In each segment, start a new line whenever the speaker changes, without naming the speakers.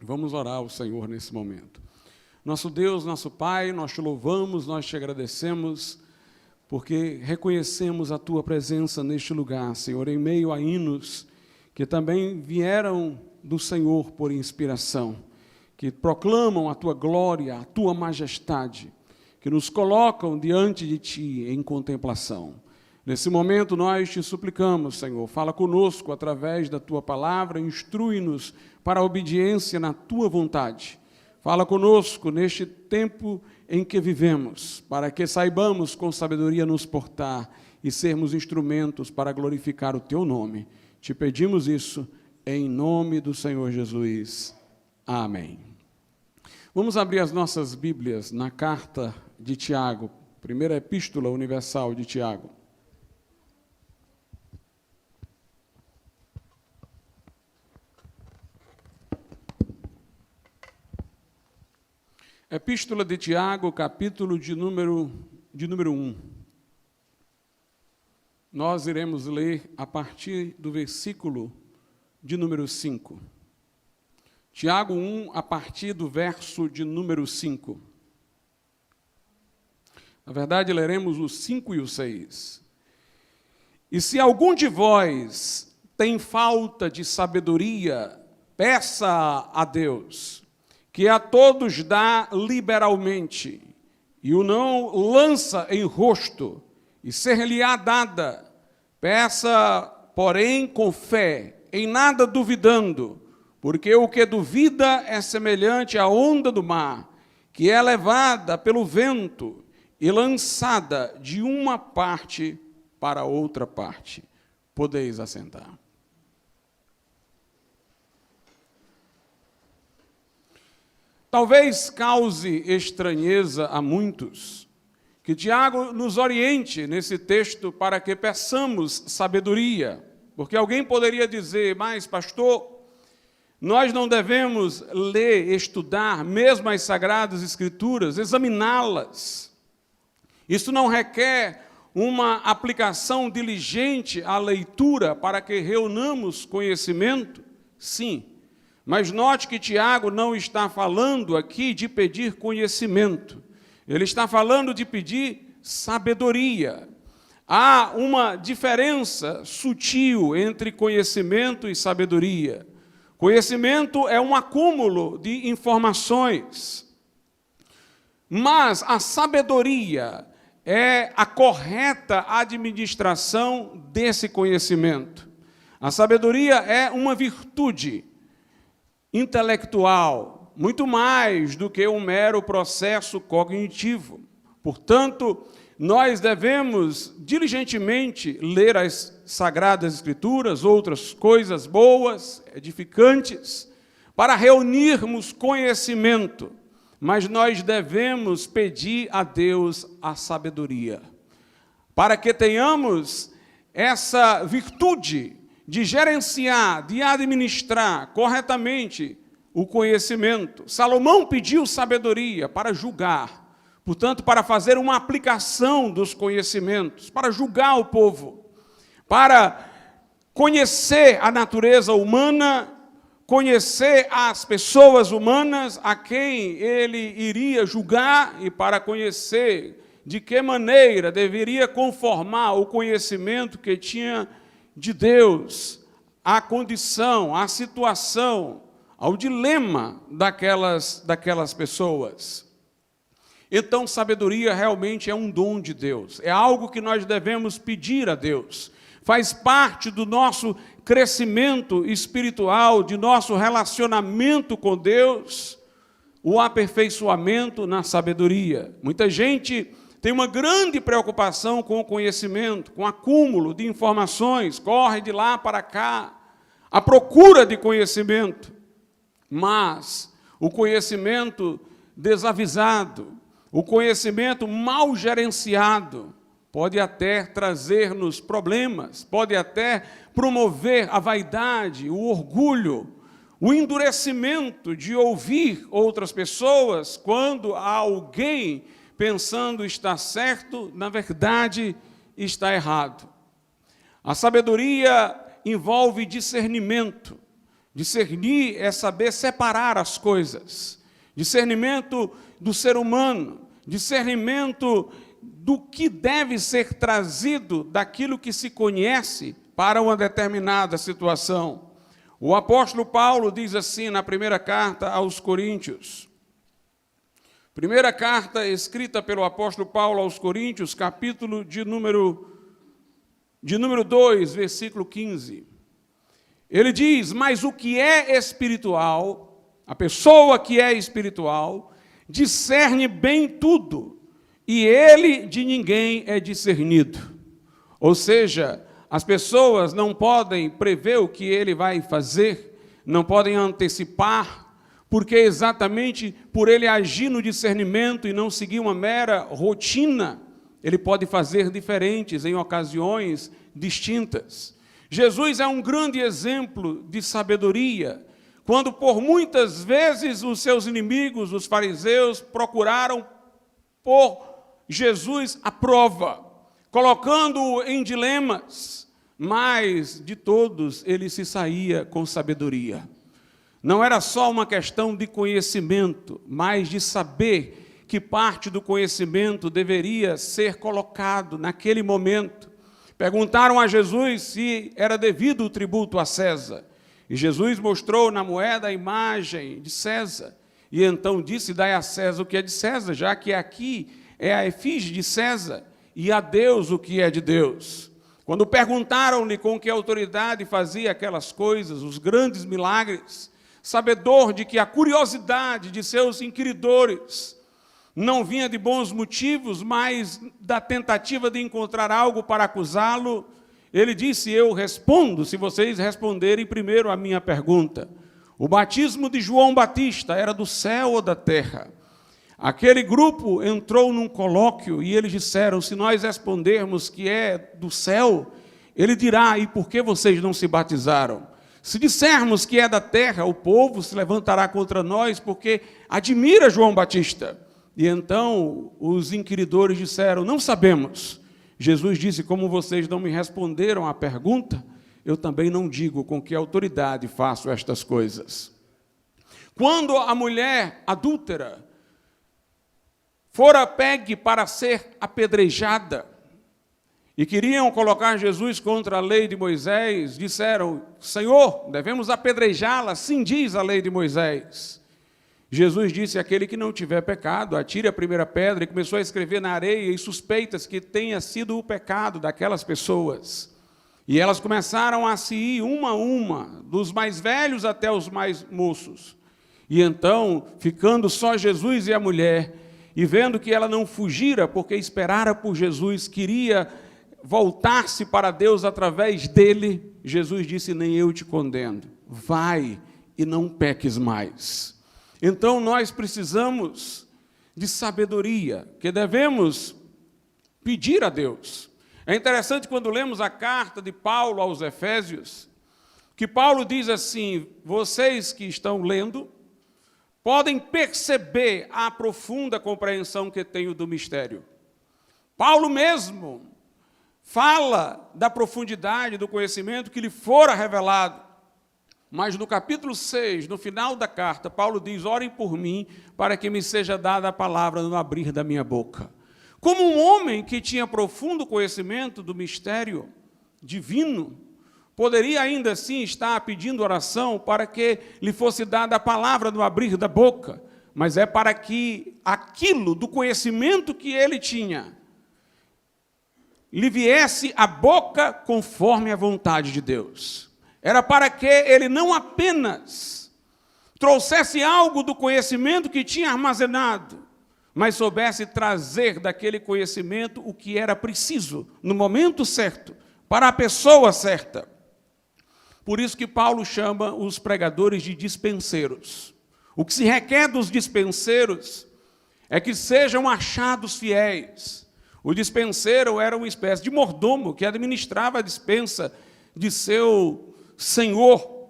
Vamos orar ao Senhor nesse momento. Nosso Deus, nosso Pai, nós te louvamos, nós te agradecemos, porque reconhecemos a tua presença neste lugar, Senhor, em meio a hinos que também vieram do Senhor por inspiração, que proclamam a tua glória, a tua majestade, que nos colocam diante de ti em contemplação. Nesse momento nós te suplicamos, Senhor, fala conosco através da tua palavra, instrui-nos para a obediência na tua vontade. Fala conosco neste tempo em que vivemos, para que saibamos com sabedoria nos portar e sermos instrumentos para glorificar o teu nome. Te pedimos isso em nome do Senhor Jesus. Amém. Vamos abrir as nossas Bíblias na carta de Tiago, primeira epístola universal de Tiago. Epístola de Tiago, capítulo de número 1. Nós iremos ler a partir do versículo de número 5. Tiago 1, a partir do verso de número 5. Na verdade, leremos os 5 e o 6. E se algum de vós tem falta de sabedoria, peça a Deus, que a todos dá liberalmente, e o não lança em rosto, e ser-lhe-á dada. Peça, porém, com fé, em nada duvidando, porque o que duvida é semelhante à onda do mar, que é levada pelo vento e lançada de uma parte para outra parte. Podeis assentar. Talvez cause estranheza a muitos que Tiago nos oriente nesse texto para que peçamos sabedoria, porque alguém poderia dizer, mas pastor, nós não devemos ler, estudar mesmo as Sagradas Escrituras, examiná-las. Isso não requer uma aplicação diligente à leitura para que reunamos conhecimento? Sim. Mas note que Tiago não está falando aqui de pedir conhecimento. Ele está falando de pedir sabedoria. Há uma diferença sutil entre conhecimento e sabedoria. Conhecimento é um acúmulo de informações. Mas a sabedoria é a correta administração desse conhecimento. A sabedoria é uma virtude intelectual, muito mais do que um mero processo cognitivo. Portanto, nós devemos diligentemente ler as Sagradas Escrituras, outras coisas boas, edificantes, para reunirmos conhecimento, mas nós devemos pedir a Deus a sabedoria, para que tenhamos essa virtude de gerenciar, de administrar corretamente o conhecimento. Salomão pediu sabedoria para julgar, portanto, para fazer uma aplicação dos conhecimentos, para julgar o povo, para conhecer a natureza humana, conhecer as pessoas humanas a quem ele iria julgar e para conhecer de que maneira deveria conformar o conhecimento que tinha de Deus, à condição, à situação, ao dilema daquelas pessoas. Então, sabedoria realmente é um dom de Deus, é algo que nós devemos pedir a Deus. Faz parte do nosso crescimento espiritual, de nosso relacionamento com Deus, o aperfeiçoamento na sabedoria. Muita gente tem uma grande preocupação com o conhecimento, com o acúmulo de informações, corre de lá para cá, à procura de conhecimento. Mas o conhecimento desavisado, o conhecimento mal gerenciado, pode até trazer-nos problemas, pode até promover a vaidade, o orgulho, o endurecimento de ouvir outras pessoas quando há alguém pensando está certo, na verdade está errado. A sabedoria envolve discernimento, Discernir é saber separar as coisas. Discernimento do ser humano, discernimento do que deve ser trazido daquilo que se conhece para uma determinada situação. O apóstolo Paulo diz assim na primeira carta aos Coríntios. Primeira carta escrita pelo apóstolo Paulo aos Coríntios, capítulo de número 2, versículo 15. Ele diz: mas o que é espiritual, a pessoa que é espiritual, discerne bem tudo, e ele de ninguém é discernido. Ou seja, as pessoas não podem prever o que ele vai fazer, não podem antecipar, porque exatamente por ele agir no discernimento e não seguir uma mera rotina, ele pode fazer diferentes em ocasiões distintas. Jesus é um grande exemplo de sabedoria, quando por muitas vezes os seus inimigos, os fariseus, procuraram pôr Jesus à prova, colocando-o em dilemas, mas de todos ele se saía com sabedoria. Não era só uma questão de conhecimento, mas de saber que parte do conhecimento deveria ser colocado naquele momento. Perguntaram a Jesus se era devido o tributo a César. E Jesus mostrou na moeda a imagem de César. E então disse: dai a César o que é de César, já que aqui é a efígie de César, e a Deus o que é de Deus. Quando perguntaram-lhe com que autoridade fazia aquelas coisas, os grandes milagres, sabedor de que a curiosidade de seus inquiridores não vinha de bons motivos, mas da tentativa de encontrar algo para acusá-lo, ele disse: eu respondo, se vocês responderem primeiro a minha pergunta. O batismo de João Batista era do céu ou da terra? Aquele grupo entrou num colóquio e eles disseram: se nós respondermos que é do céu, ele dirá: e por que vocês não se batizaram? Se dissermos que é da terra, o povo se levantará contra nós, porque admira João Batista. E então os inquiridores disseram: não sabemos. Jesus disse: como vocês não me responderam à pergunta, eu também não digo com que autoridade faço estas coisas. Quando a mulher adúltera fora pegue para ser apedrejada, e queriam colocar Jesus contra a lei de Moisés, disseram: Senhor, devemos apedrejá-la, sim, diz a lei de Moisés. Jesus disse: aquele que não tiver pecado, atire a primeira pedra, e começou a escrever na areia, e suspeitas que tenha sido o pecado daquelas pessoas. E elas começaram a se ir uma a uma, dos mais velhos até os mais moços. E então, ficando só Jesus e a mulher, e vendo que ela não fugira, porque esperara por Jesus, queria voltar-se para Deus através dele, Jesus disse: nem eu te condeno, vai e não peques mais. Então nós precisamos de sabedoria, que devemos pedir a Deus. É interessante quando lemos a carta de Paulo aos Efésios, que Paulo diz assim: vocês que estão lendo, podem perceber a profunda compreensão que tenho do mistério. Paulo mesmo fala da profundidade do conhecimento que lhe fora revelado. Mas no capítulo 6, no final da carta, Paulo diz: orem por mim, para que me seja dada a palavra no abrir da minha boca. Como um homem que tinha profundo conhecimento do mistério divino, poderia ainda assim estar pedindo oração para que lhe fosse dada a palavra no abrir da boca, mas é para que aquilo do conhecimento que ele tinha lhe viesse à boca conforme a vontade de Deus. Era para que ele não apenas trouxesse algo do conhecimento que tinha armazenado, mas soubesse trazer daquele conhecimento o que era preciso, no momento certo, para a pessoa certa. Por isso que Paulo chama os pregadores de dispenseiros. O que se requer dos dispenseiros é que sejam achados fiéis. O dispenseiro era uma espécie de mordomo que administrava a dispensa de seu senhor.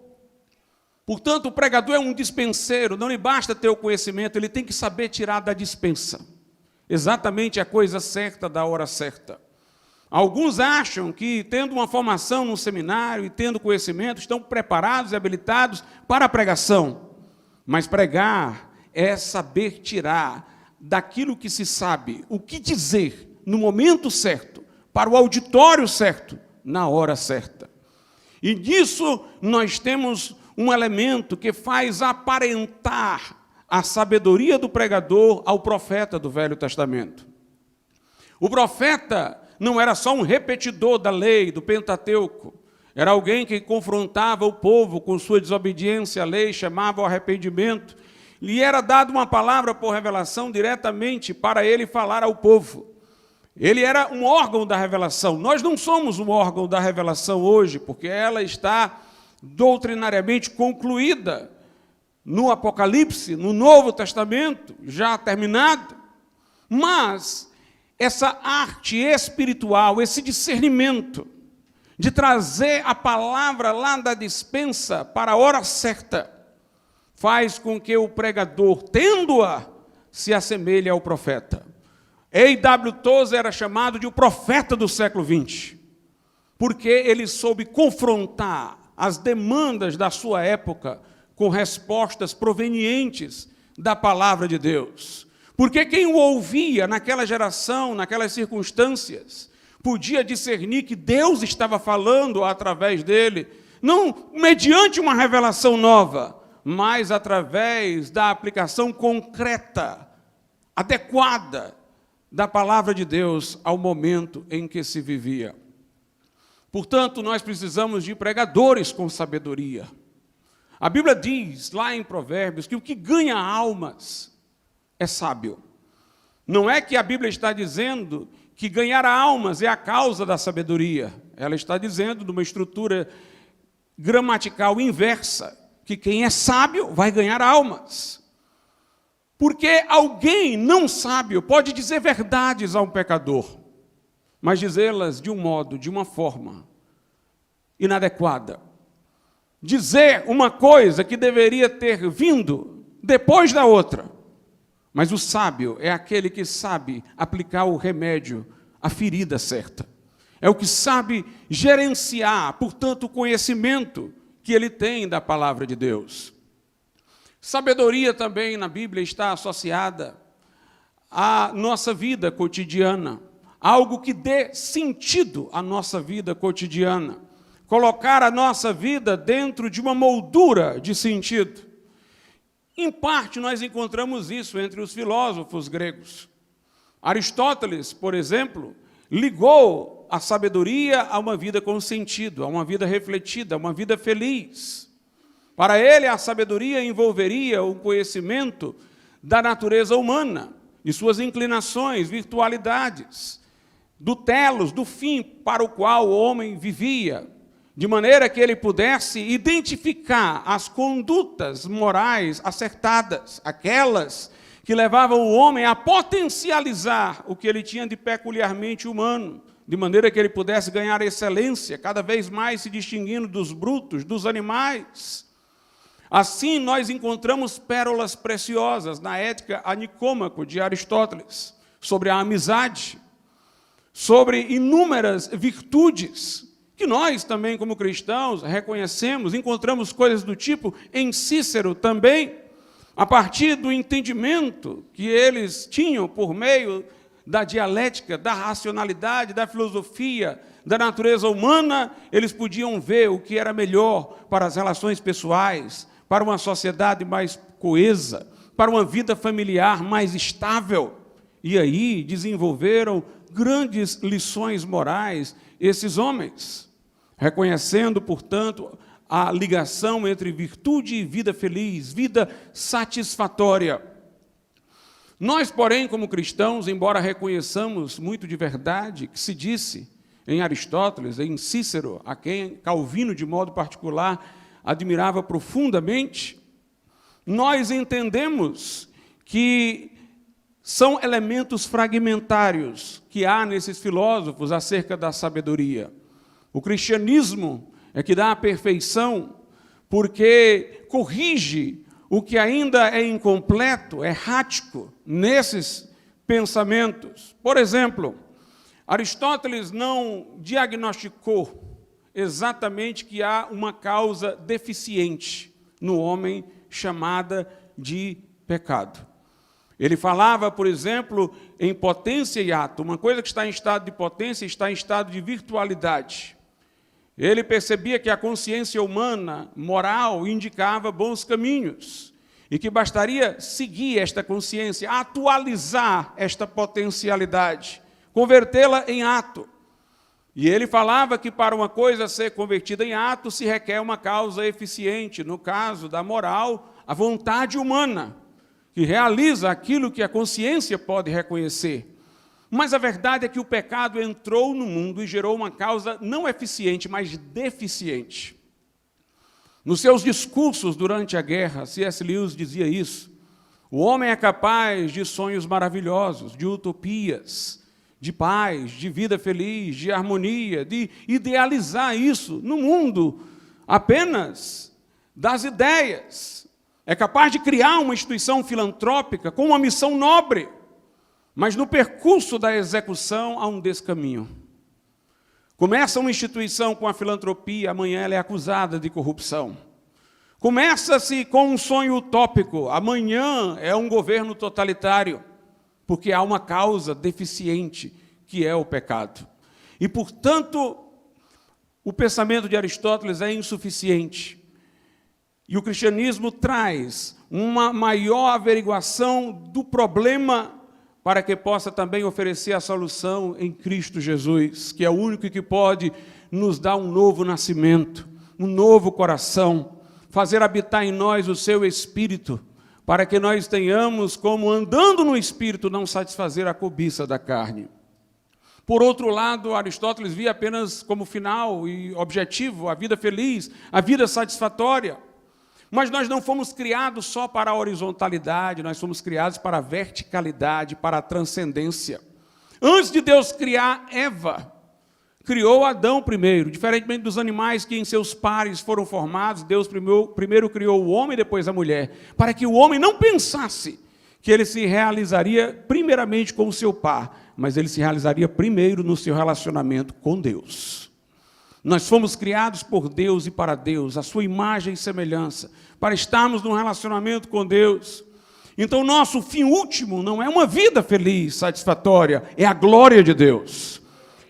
Portanto, o pregador é um dispenseiro, não lhe basta ter o conhecimento, ele tem que saber tirar da dispensa exatamente a coisa certa da hora certa. Alguns acham que, tendo uma formação no seminário e tendo conhecimento, estão preparados e habilitados para a pregação. Mas pregar é saber tirar daquilo que se sabe, o que dizer no momento certo, para o auditório certo, na hora certa. E disso nós temos um elemento que faz aparentar a sabedoria do pregador ao profeta do Velho Testamento. O profeta não era só um repetidor da lei, do Pentateuco. Era alguém que confrontava o povo com sua desobediência à lei, chamava ao arrependimento. Lhe era dada uma palavra por revelação diretamente para ele falar ao povo. Ele era um órgão da revelação. Nós não somos um órgão da revelação hoje, porque ela está doutrinariamente concluída no Apocalipse, no Novo Testamento, já terminado. Mas essa arte espiritual, esse discernimento de trazer a palavra lá da dispensa para a hora certa, faz com que o pregador, tendo-a, se assemelhe ao profeta. A.W. Tozer era chamado de o profeta do século XX, porque ele soube confrontar as demandas da sua época com respostas provenientes da palavra de Deus. Porque quem o ouvia naquela geração, naquelas circunstâncias, podia discernir que Deus estava falando através dele, não mediante uma revelação nova, mas através da aplicação concreta, adequada, da palavra de Deus ao momento em que se vivia. Portanto, nós precisamos de pregadores com sabedoria. A Bíblia diz, lá em Provérbios, que o que ganha almas é sábio. Não é que a Bíblia está dizendo que ganhar almas é a causa da sabedoria. Ela está dizendo, numa estrutura gramatical inversa, que quem é sábio vai ganhar almas. Porque alguém não sábio pode dizer verdades a um pecador, mas dizê-las de um modo, de uma forma inadequada. Dizer uma coisa que deveria ter vindo depois da outra. Mas o sábio é aquele que sabe aplicar o remédio à ferida certa. É o que sabe gerenciar, portanto, o conhecimento que ele tem da palavra de Deus. Sabedoria também na Bíblia está associada à nossa vida cotidiana, algo que dê sentido à nossa vida cotidiana, colocar a nossa vida dentro de uma moldura de sentido. Em parte, nós encontramos isso entre os filósofos gregos. Aristóteles, por exemplo, ligou a sabedoria a uma vida com sentido, a uma vida refletida, a uma vida feliz. Para ele, a sabedoria envolveria o conhecimento da natureza humana, de suas inclinações, virtualidades, do telos, do fim para o qual o homem vivia, de maneira que ele pudesse identificar as condutas morais acertadas, aquelas que levavam o homem a potencializar o que ele tinha de peculiarmente humano, de maneira que ele pudesse ganhar excelência, cada vez mais se distinguindo dos brutos, dos animais. Assim, nós encontramos pérolas preciosas na Ética a Nicômaco, de Aristóteles, sobre a amizade, sobre inúmeras virtudes, que nós também, como cristãos, reconhecemos, encontramos coisas do tipo em Cícero também, a partir do entendimento que eles tinham por meio da dialética, da racionalidade, da filosofia, da natureza humana, eles podiam ver o que era melhor para as relações pessoais, para uma sociedade mais coesa, para uma vida familiar mais estável. E aí desenvolveram grandes lições morais esses homens, reconhecendo, portanto, a ligação entre virtude e vida feliz, vida satisfatória. Nós, porém, como cristãos, embora reconheçamos muito de verdade que se disse em Aristóteles, em Cícero, a quem Calvino, de modo particular, admirava profundamente, nós entendemos que são elementos fragmentários que há nesses filósofos acerca da sabedoria. O cristianismo é que dá a perfeição, porque corrige o que ainda é incompleto, errático, nesses pensamentos. Por exemplo, Aristóteles não diagnosticou exatamente que há uma causa deficiente no homem chamada de pecado. Ele falava, por exemplo, em potência e ato. Uma coisa que está em estado de potência está em estado de virtualidade. Ele percebia que a consciência humana, moral, indicava bons caminhos e que bastaria seguir esta consciência, atualizar esta potencialidade, convertê-la em ato. E ele falava que para uma coisa ser convertida em ato se requer uma causa eficiente, no caso da moral, a vontade humana, que realiza aquilo que a consciência pode reconhecer. Mas a verdade é que o pecado entrou no mundo e gerou uma causa não eficiente, mas deficiente. Nos seus discursos durante a guerra, C.S. Lewis dizia isso. O homem é capaz de sonhos maravilhosos, de utopias, de paz, de vida feliz, de harmonia, de idealizar isso no mundo apenas das ideias. É capaz de criar uma instituição filantrópica com uma missão nobre, mas no percurso da execução há um descaminho. Começa uma instituição com a filantropia, amanhã ela é acusada de corrupção. Começa-se com um sonho utópico, amanhã é um governo totalitário, porque há uma causa deficiente, que é o pecado. E, portanto, o pensamento de Aristóteles é insuficiente. E o cristianismo traz uma maior averiguação do problema para que possa também oferecer a solução em Cristo Jesus, que é o único que pode nos dar um novo nascimento, um novo coração, fazer habitar em nós o seu Espírito, para que nós tenhamos como, andando no Espírito, não satisfazer a cobiça da carne. Por outro lado, Aristóteles via apenas como final e objetivo a vida feliz, a vida satisfatória. Mas nós não fomos criados só para a horizontalidade, nós fomos criados para a verticalidade, para a transcendência. Antes de Deus criar Eva, criou Adão primeiro. Diferentemente dos animais que em seus pares foram formados, Deus primeiro criou o homem e depois a mulher, para que o homem não pensasse que ele se realizaria primeiramente com o seu par, mas ele se realizaria primeiro no seu relacionamento com Deus. Nós fomos criados por Deus e para Deus, a sua imagem e semelhança, para estarmos num relacionamento com Deus. Então, nosso fim último não é uma vida feliz, satisfatória, é a glória de Deus.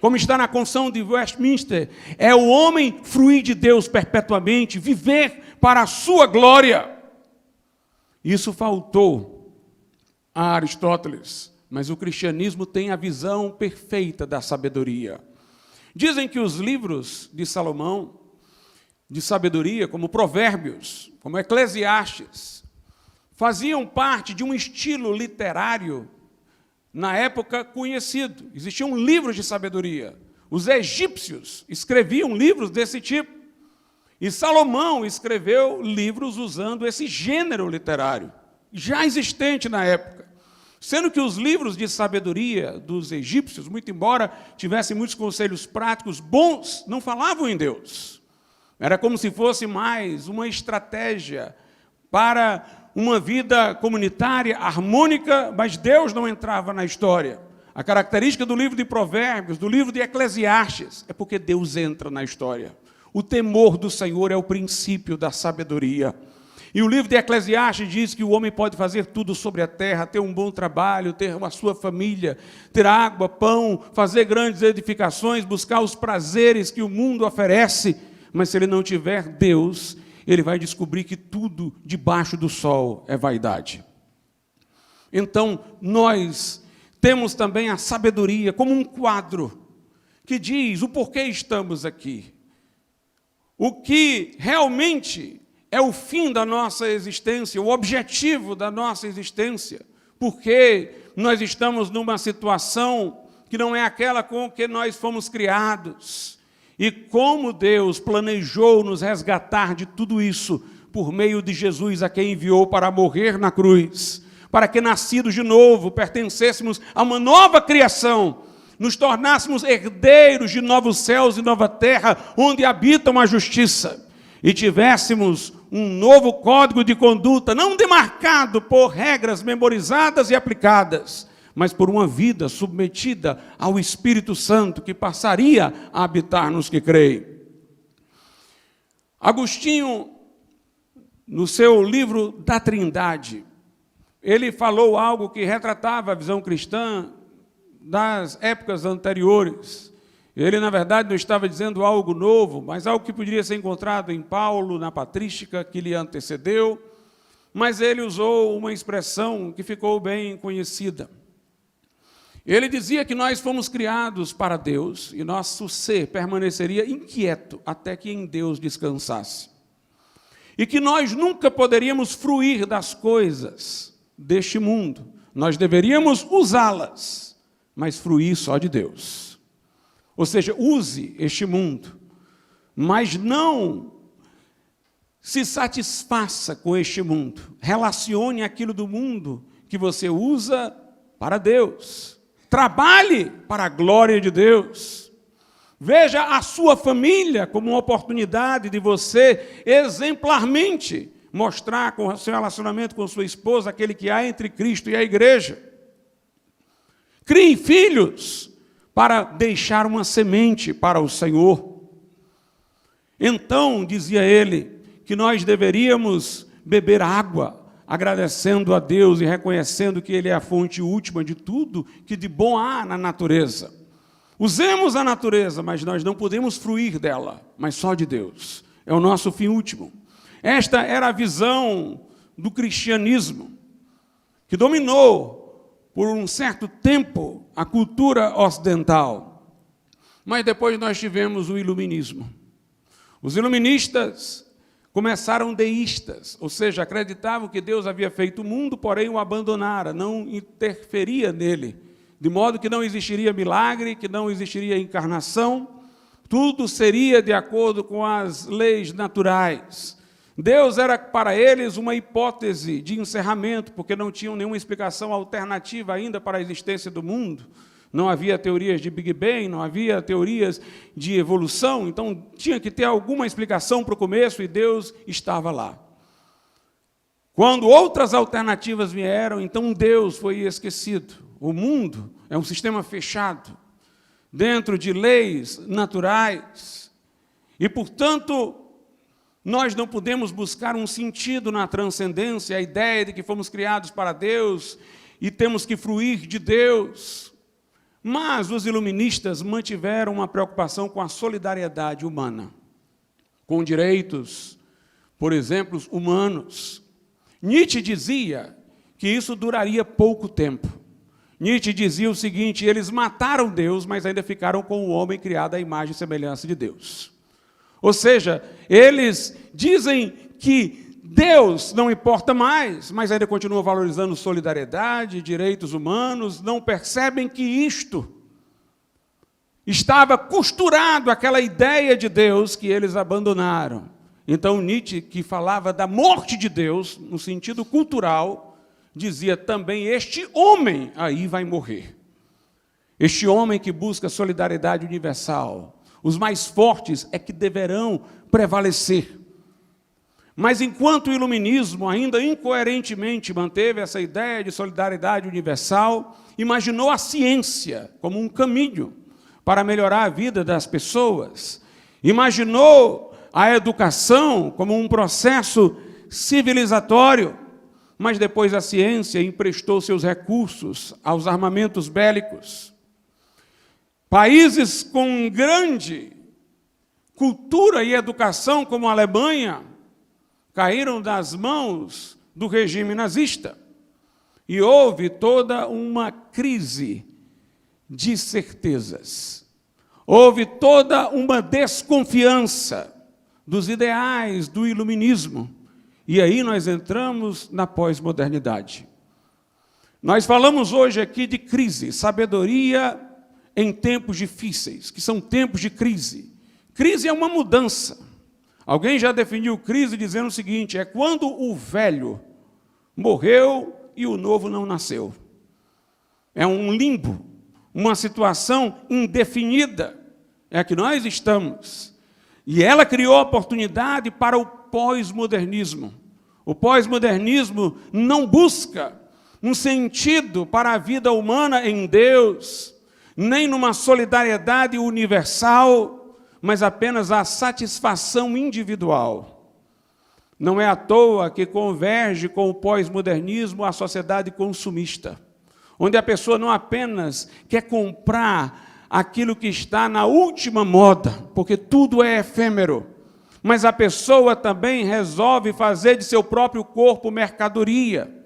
Como está na Confissão de Westminster, é o homem fruir de Deus perpetuamente, viver para a sua glória. Isso faltou a Aristóteles, mas o cristianismo tem a visão perfeita da sabedoria. Dizem que os livros de Salomão, de sabedoria, como Provérbios, como Eclesiastes, faziam parte de um estilo literário, na época, conhecido. Existiam livros de sabedoria. Os egípcios escreviam livros desse tipo. E Salomão escreveu livros usando esse gênero literário, já existente na época. Sendo que os livros de sabedoria dos egípcios, muito embora tivessem muitos conselhos práticos bons, não falavam em Deus. Era como se fosse mais uma estratégia para uma vida comunitária, harmônica, mas Deus não entrava na história. A característica do livro de Provérbios, do livro de Eclesiastes, é porque Deus entra na história. O temor do Senhor é o princípio da sabedoria. E o livro de Eclesiastes diz que o homem pode fazer tudo sobre a terra, ter um bom trabalho, ter a sua família, ter água, pão, fazer grandes edificações, buscar os prazeres que o mundo oferece, mas se ele não tiver Deus, ele vai descobrir que tudo debaixo do sol é vaidade. Então, nós temos também a sabedoria como um quadro que diz o porquê estamos aqui. O que realmente é o fim da nossa existência, o objetivo da nossa existência, porque nós estamos numa situação que não é aquela com que nós fomos criados. E como Deus planejou nos resgatar de tudo isso por meio de Jesus, a quem enviou para morrer na cruz, para que, nascidos de novo, pertencêssemos a uma nova criação, nos tornássemos herdeiros de novos céus e nova terra, onde habitam a justiça, e tivéssemos um novo código de conduta, não demarcado por regras memorizadas e aplicadas, mas por uma vida submetida ao Espírito Santo, que passaria a habitar nos que creem. Agostinho, no seu livro da Trindade, ele falou algo que retratava a visão cristã das épocas anteriores. Ele, na verdade, não estava dizendo algo novo, mas algo que poderia ser encontrado em Paulo, na patrística que lhe antecedeu, mas ele usou uma expressão que ficou bem conhecida. Ele dizia que nós fomos criados para Deus e nosso ser permaneceria inquieto até que em Deus descansasse. E que nós nunca poderíamos fruir das coisas deste mundo. Nós deveríamos usá-las, mas fruir só de Deus. Ou seja, use este mundo, mas não se satisfaça com este mundo. Relacione aquilo do mundo que você usa para Deus. Trabalhe para a glória de Deus. Veja a sua família como uma oportunidade de você exemplarmente mostrar com o seu relacionamento com sua esposa aquele que há entre Cristo e a igreja. Crie filhos para deixar uma semente para o Senhor. Então, dizia ele, que nós deveríamos beber água, agradecendo a Deus e reconhecendo que Ele é a fonte última de tudo que de bom há na natureza. Usemos a natureza, mas nós não podemos fruir dela, mas só de Deus. É o nosso fim último. Esta era a visão do cristianismo, que dominou por um certo tempo a cultura ocidental. Mas depois nós tivemos o iluminismo. Os iluministas começaram deístas, ou seja, acreditavam que Deus havia feito o mundo, porém o abandonara, não interferia nele, de modo que não existiria milagre, que não existiria encarnação, tudo seria de acordo com as leis naturais. Deus era para eles uma hipótese de encerramento, porque não tinham nenhuma explicação alternativa ainda para a existência do mundo. Não havia teorias de Big Bang, não havia teorias de evolução, então tinha que ter alguma explicação para o começo e Deus estava lá. Quando outras alternativas vieram, então Deus foi esquecido. O mundo é um sistema fechado, dentro de leis naturais, e, portanto, nós não podemos buscar um sentido na transcendência, a ideia de que fomos criados para Deus e temos que fruir de Deus. Mas os iluministas mantiveram uma preocupação com a solidariedade humana, com direitos, por exemplo, humanos. Nietzsche dizia que isso duraria pouco tempo. Nietzsche dizia o seguinte: eles mataram Deus, mas ainda ficaram com o homem criado à imagem e semelhança de Deus. Ou seja, eles dizem que Deus não importa mais, mas ainda continua valorizando solidariedade, direitos humanos, não percebem que isto estava costurado àquela ideia de Deus que eles abandonaram. Então Nietzsche, que falava da morte de Deus, no sentido cultural, dizia também: este homem aí vai morrer. Este homem que busca solidariedade universal. Os mais fortes é que deverão prevalecer. Mas enquanto o iluminismo ainda incoerentemente manteve essa ideia de solidariedade universal, imaginou a ciência como um caminho para melhorar a vida das pessoas, imaginou a educação como um processo civilizatório, mas depois a ciência emprestou seus recursos aos armamentos bélicos. Países com grande cultura e educação, como a Alemanha, caíram das mãos do regime nazista. E houve toda uma crise de certezas. Houve toda uma desconfiança dos ideais do iluminismo. E aí nós entramos na pós-modernidade. Nós falamos hoje aqui de crise, sabedoria em tempos difíceis, que são tempos de crise. Crise é uma mudança. Alguém já definiu crise dizendo o seguinte: é quando o velho morreu e o novo não nasceu. É um limbo, uma situação indefinida. É a que nós estamos. E ela criou a oportunidade para o pós-modernismo. O pós-modernismo não busca um sentido para a vida humana em Deus, nem numa solidariedade universal, mas apenas a satisfação individual. Não é à toa que converge com o pós-modernismo a sociedade consumista, onde a pessoa não apenas quer comprar aquilo que está na última moda, porque tudo é efêmero, mas a pessoa também resolve fazer de seu próprio corpo mercadoria,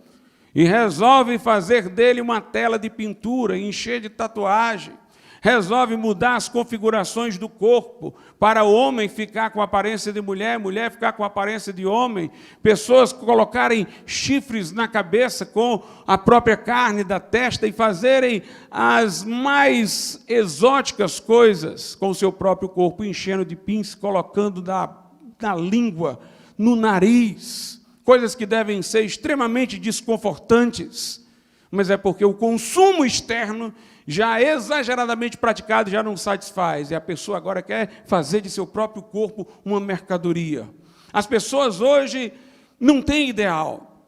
e resolve fazer dele uma tela de pintura, encher de tatuagem, resolve mudar as configurações do corpo, para o homem ficar com a aparência de mulher, mulher ficar com a aparência de homem, pessoas colocarem chifres na cabeça com a própria carne da testa e fazerem as mais exóticas coisas com o seu próprio corpo, enchendo de pince, colocando na língua, no nariz, coisas que devem ser extremamente desconfortantes, mas é porque o consumo externo já exageradamente praticado já não satisfaz, e a pessoa agora quer fazer de seu próprio corpo uma mercadoria. As pessoas hoje não têm ideal,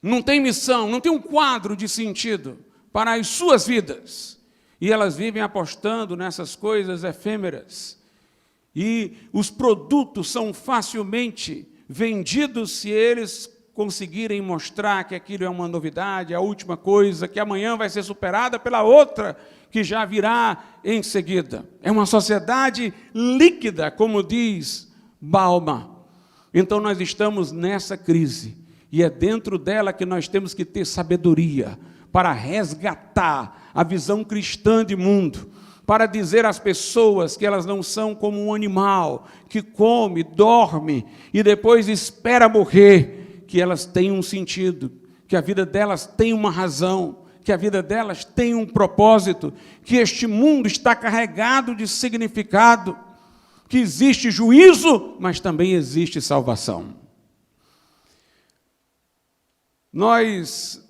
não têm missão, não têm um quadro de sentido para as suas vidas, e elas vivem apostando nessas coisas efêmeras, e os produtos são facilmente vendidos se eles conseguirem mostrar que aquilo é uma novidade, a última coisa, que amanhã vai ser superada pela outra, que já virá em seguida. É uma sociedade líquida, como diz Bauman. Então nós estamos nessa crise, e é dentro dela que nós temos que ter sabedoria para resgatar a visão cristã de mundo, para dizer às pessoas que elas não são como um animal, que come, dorme e depois espera morrer, que elas têm um sentido, que a vida delas tem uma razão, que a vida delas tem um propósito, que este mundo está carregado de significado, que existe juízo, mas também existe salvação. Nós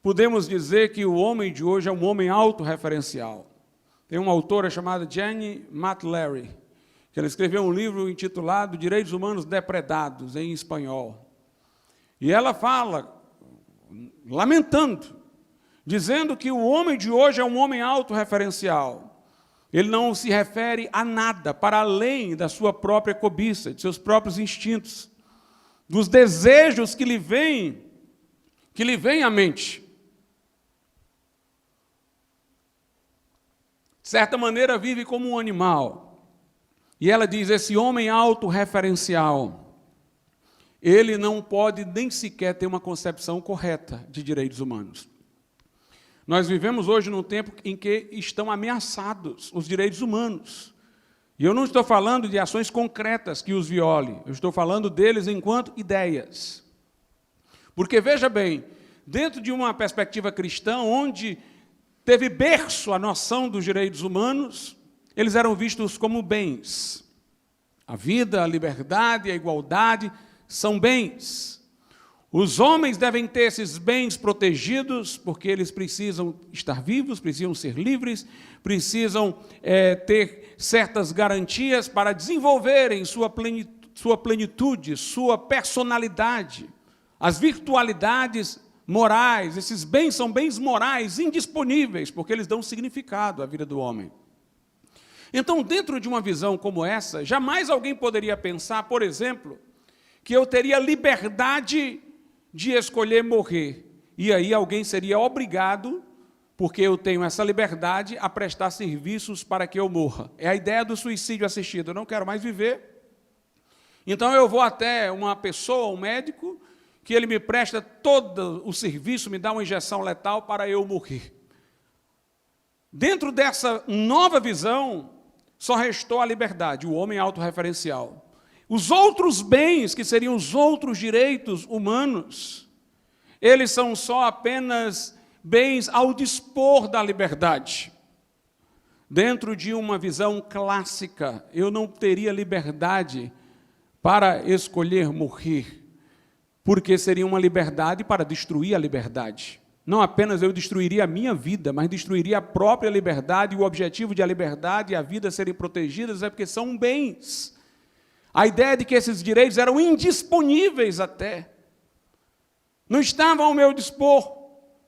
podemos dizer que o homem de hoje é um homem autorreferencial. Tem uma autora chamada Jenny Matlery, que ela escreveu um livro intitulado Direitos Humanos Depredados, em espanhol. E ela fala, lamentando, dizendo que o homem de hoje é um homem autorreferencial. Ele não se refere a nada para além da sua própria cobiça, de seus próprios instintos, dos desejos que lhe vêm à mente. De certa maneira, vive como um animal. E ela diz, esse homem autorreferencial, ele não pode nem sequer ter uma concepção correta de direitos humanos. Nós vivemos hoje num tempo em que estão ameaçados os direitos humanos. E eu não estou falando de ações concretas que os violem, eu estou falando deles enquanto ideias. Porque, veja bem, dentro de uma perspectiva cristã, onde teve berço a noção dos direitos humanos, eles eram vistos como bens. A vida, a liberdade, a igualdade são bens. Os homens devem ter esses bens protegidos, porque eles precisam estar vivos, precisam ser livres, precisam ter certas garantias para desenvolverem sua plenitude, sua personalidade. As virtualidades morais, esses bens são bens morais indisponíveis, porque eles dão significado à vida do homem. Então, dentro de uma visão como essa, jamais alguém poderia pensar, por exemplo, que eu teria liberdade de escolher morrer. E aí alguém seria obrigado, porque eu tenho essa liberdade, a prestar serviços para que eu morra. É a ideia do suicídio assistido. Eu não quero mais viver. Então eu vou até uma pessoa, um médico, que ele me presta todo o serviço, me dá uma injeção letal para eu morrer. Dentro dessa nova visão, só restou a liberdade, o homem autorreferencial. Os outros bens, que seriam os outros direitos humanos, eles são só apenas bens ao dispor da liberdade. Dentro de uma visão clássica, eu não teria liberdade para escolher morrer, porque seria uma liberdade para destruir a liberdade. Não apenas eu destruiria a minha vida, mas destruiria a própria liberdade, e o objetivo de a liberdade e a vida serem protegidas é porque são bens. A ideia de que esses direitos eram indisponíveis até. Não estavam ao meu dispor.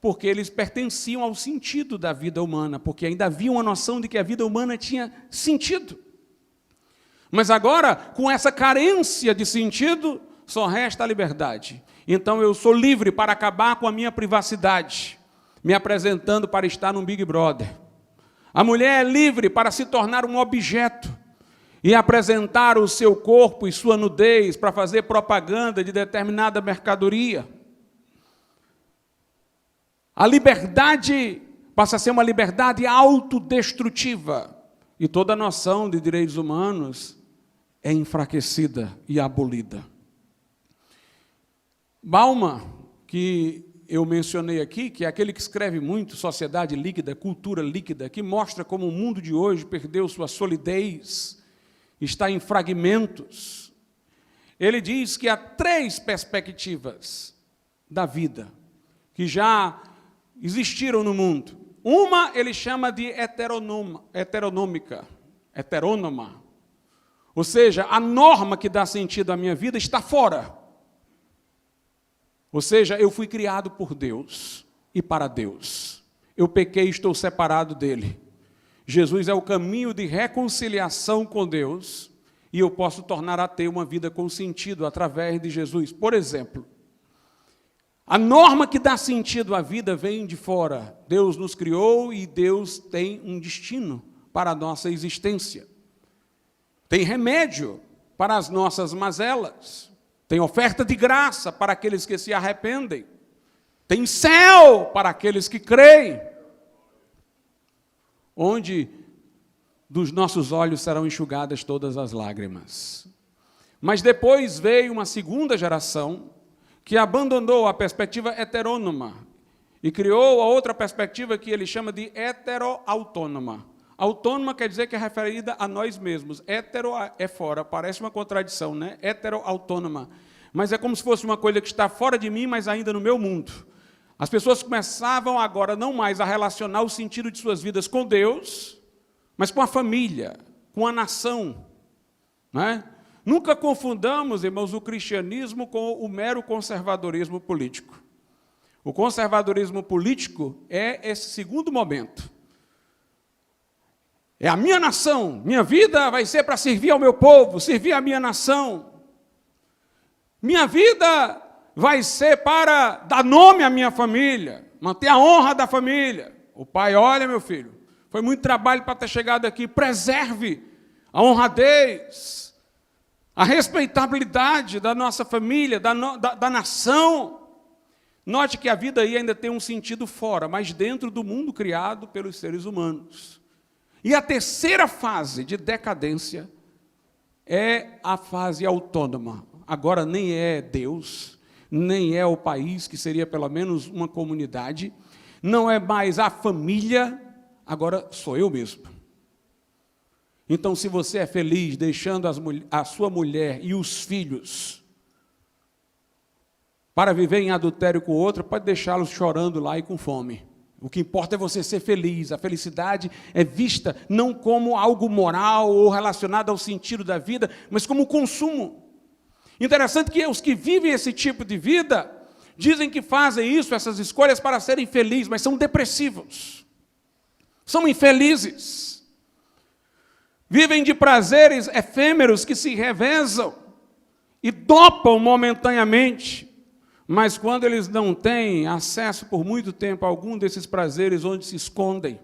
porque eles pertenciam ao sentido da vida humana, porque ainda havia uma noção de que a vida humana tinha sentido. Mas agora, com essa carência de sentido, só resta a liberdade. Então eu sou livre para acabar com a minha privacidade, me apresentando para estar num Big Brother. A mulher é livre para se tornar um objeto e apresentar o seu corpo e sua nudez para fazer propaganda de determinada mercadoria. A liberdade passa a ser uma liberdade autodestrutiva e toda a noção de direitos humanos é enfraquecida e abolida. Bauman, que eu mencionei aqui, que é aquele que escreve muito, Sociedade Líquida, Cultura Líquida, que mostra como o mundo de hoje perdeu sua solidez, está em fragmentos. Ele diz que há 3 perspectivas da vida que já existiram no mundo. Uma ele chama de heteronômica, heterônoma. Ou seja, a norma que dá sentido à minha vida está fora. Ou seja, eu fui criado por Deus e para Deus. Eu pequei e estou separado dele. Jesus é o caminho de reconciliação com Deus e eu posso tornar a ter uma vida com sentido através de Jesus. Por exemplo, a norma que dá sentido à vida vem de fora. Deus nos criou e Deus tem um destino para a nossa existência. Tem remédio para as nossas mazelas. Tem oferta de graça para aqueles que se arrependem. Tem céu para aqueles que creem. Onde dos nossos olhos serão enxugadas todas as lágrimas. Mas depois veio uma segunda geração que abandonou a perspectiva heterônoma e criou a outra perspectiva que ele chama de heteroautônoma. Autônoma quer dizer que é referida a nós mesmos. Hetero é fora, parece uma contradição, né? Heteroautônoma. Mas é como se fosse uma coisa que está fora de mim, mas ainda no meu mundo. As pessoas começavam agora não mais a relacionar o sentido de suas vidas com Deus, mas com a família, com a nação. Não é? Nunca confundamos, irmãos, o cristianismo com o mero conservadorismo político. O conservadorismo político é esse segundo momento. É a minha nação, minha vida vai ser para servir ao meu povo, servir à minha nação. Minha vida vai ser para dar nome à minha família, manter a honra da família. O pai, olha, meu filho, foi muito trabalho para ter chegado aqui, preserve a honradez, a respeitabilidade da nossa família, da nação. Note que a vida aí ainda tem um sentido fora, mas dentro do mundo criado pelos seres humanos. E a terceira fase de decadência é a fase autônoma. Agora nem é Deus, nem é o país, que seria pelo menos uma comunidade, não é mais a família, agora sou eu mesmo. Então, se você é feliz deixando a sua mulher e os filhos para viver em adultério com outra, pode deixá-los chorando lá e com fome. O que importa é você ser feliz. A felicidade é vista não como algo moral ou relacionado ao sentido da vida, mas como consumo. Interessante que os que vivem esse tipo de vida dizem que fazem isso, essas escolhas, para serem felizes, mas são depressivos. São infelizes. Vivem de prazeres efêmeros que se revezam e dopam momentaneamente. Mas quando eles não têm acesso por muito tempo a algum desses prazeres onde se escondem,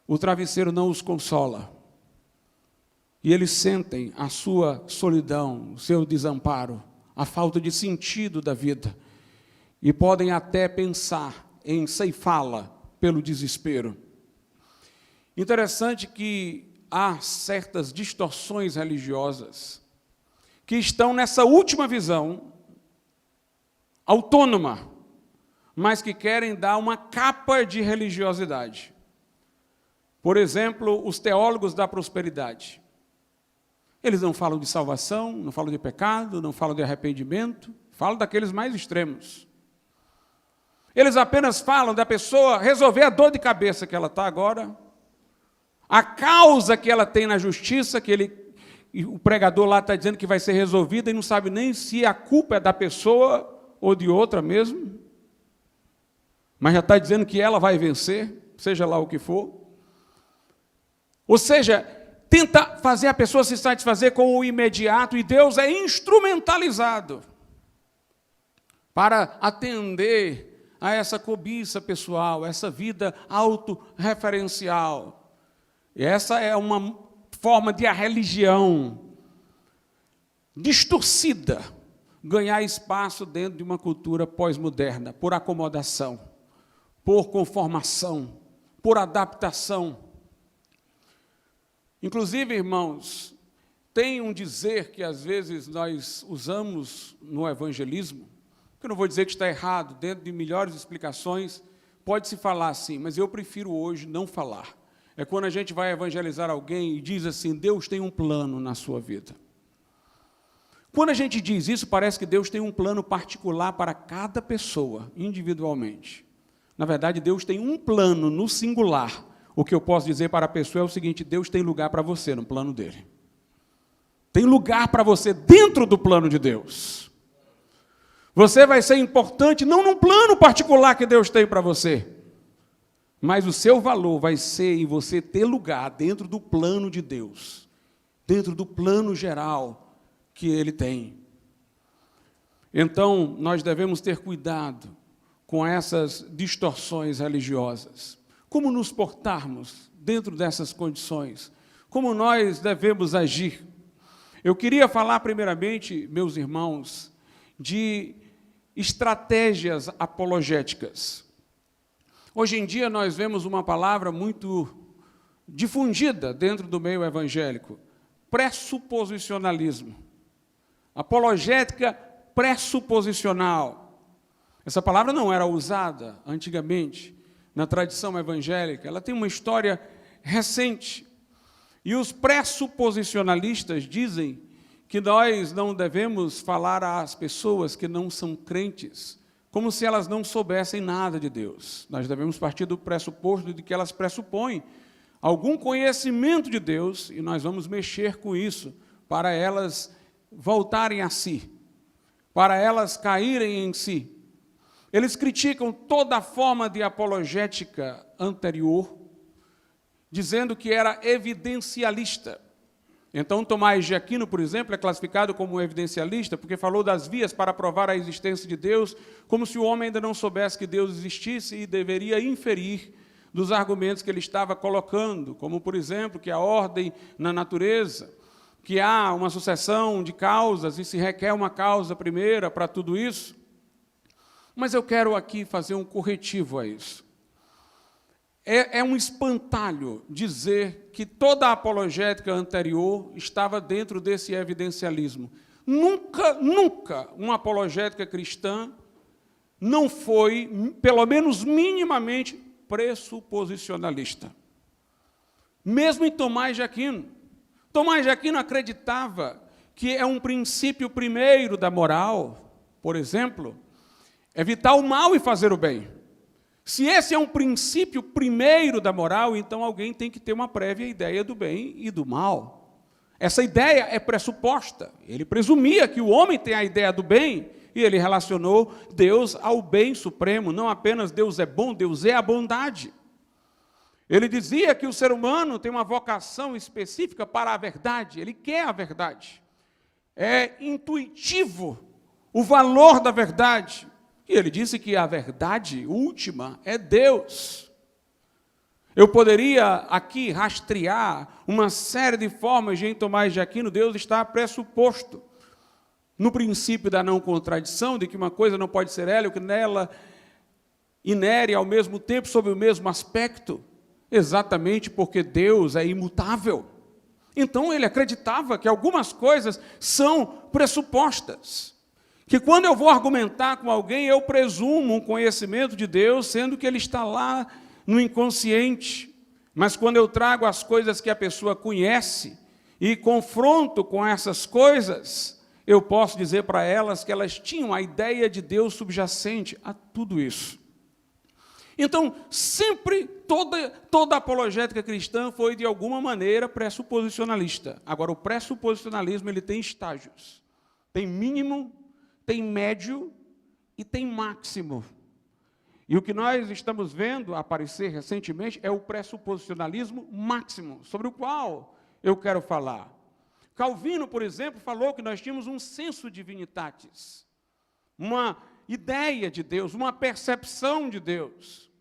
o travesseiro não os consola. E eles sentem a sua solidão, o seu desamparo, a falta de sentido da vida. E podem até pensar em ceifá-la pelo desespero. Interessante que há certas distorções religiosas que estão nessa última visão autônoma, mas que querem dar uma capa de religiosidade. Por exemplo, os teólogos da prosperidade. Eles não falam de salvação, não falam de pecado, não falam de arrependimento, falam daqueles mais extremos. Eles apenas falam da pessoa resolver a dor de cabeça que ela está agora, a causa que ela tem na justiça, o pregador lá está dizendo que vai ser resolvida e não sabe nem se a culpa é da pessoa ou de outra mesmo. mas já está dizendo que ela vai vencer, seja lá o que for. Ou seja, tenta fazer a pessoa se satisfazer com o imediato, e Deus é instrumentalizado para atender a essa cobiça pessoal, essa vida autorreferencial. E essa é uma forma de a religião distorcida ganhar espaço dentro de uma cultura pós-moderna, por acomodação, por conformação, por adaptação. Inclusive, irmãos, tem um dizer que às vezes nós usamos no evangelismo, que eu não vou dizer que está errado, dentro de melhores explicações, pode-se falar assim, mas eu prefiro hoje não falar. É quando a gente vai evangelizar alguém e diz assim, Deus tem um plano na sua vida. Quando a gente diz isso, parece que Deus tem um plano particular para cada pessoa, individualmente. Na verdade, Deus tem um plano no singular. O que eu posso dizer para a pessoa é o seguinte, Deus tem lugar para você no plano dele. Tem lugar para você dentro do plano de Deus. Você vai ser importante não num plano particular que Deus tem para você, mas o seu valor vai ser em você ter lugar dentro do plano de Deus, dentro do plano geral que Ele tem. Então, nós devemos ter cuidado com essas distorções religiosas. Como nos portarmos dentro dessas condições? Como nós devemos agir? Eu queria falar primeiramente, meus irmãos, de estratégias apologéticas. Hoje em dia nós vemos uma palavra muito difundida dentro do meio evangélico, pressuposicionalismo. Apologética pressuposicional. Essa palavra não era usada antigamente na tradição evangélica, ela tem uma história recente. E os pressuposicionalistas dizem que nós não devemos falar às pessoas que não são crentes como se elas não soubessem nada de Deus. Nós devemos partir do pressuposto de que elas pressupõem algum conhecimento de Deus e nós vamos mexer com isso para elas voltarem a si, para elas caírem em si. Eles criticam toda forma de apologética anterior, dizendo que era evidencialista. Então, Tomás de Aquino, por exemplo, é classificado como evidencialista, porque falou das vias para provar a existência de Deus, como se o homem ainda não soubesse que Deus existisse e deveria inferir dos argumentos que ele estava colocando, como, por exemplo, que a ordem na natureza, que há uma sucessão de causas e se requer uma causa primeira para tudo isso. Mas eu quero aqui fazer um corretivo a isso. É um espantalho dizer que toda a apologética anterior estava dentro desse evidencialismo. Nunca uma apologética cristã não foi, pelo menos minimamente, pressuposicionalista. Mesmo em Tomás de Aquino. Tomás de Aquino acreditava que é um princípio primeiro da moral, por exemplo, evitar o mal e fazer o bem. Se esse é um princípio primeiro da moral, então alguém tem que ter uma prévia ideia do bem e do mal. Essa ideia é pressuposta. Ele presumia que o homem tem a ideia do bem e ele relacionou Deus ao bem supremo. Não apenas Deus é bom, Deus é a bondade. Ele dizia que o ser humano tem uma vocação específica para a verdade, ele quer a verdade. É intuitivo o valor da verdade. E ele disse que a verdade última é Deus. Eu poderia aqui rastrear uma série de formas de, em Tomás de Aquino, Deus está pressuposto no princípio da não contradição, de que uma coisa não pode ser ela, o que nela inere ao mesmo tempo, sob o mesmo aspecto, exatamente porque Deus é imutável. Então ele acreditava que algumas coisas são pressupostas. Que quando eu vou argumentar com alguém, eu presumo um conhecimento de Deus, sendo que ele está lá no inconsciente. Mas quando eu trago as coisas que a pessoa conhece e confronto com essas coisas, eu posso dizer para elas que elas tinham a ideia de Deus subjacente a tudo isso. Então, sempre, toda a apologética cristã foi, de alguma maneira, pressuposicionalista. Agora, o pressuposicionalismo ele tem estágios. Tem mínimo, tem médio e tem máximo. E o que nós estamos vendo aparecer recentemente é o pressuposicionalismo máximo, sobre o qual eu quero falar. Calvino, por exemplo, falou que nós tínhamos um sensu divinitatis, uma ideia de Deus, uma percepção de Deus,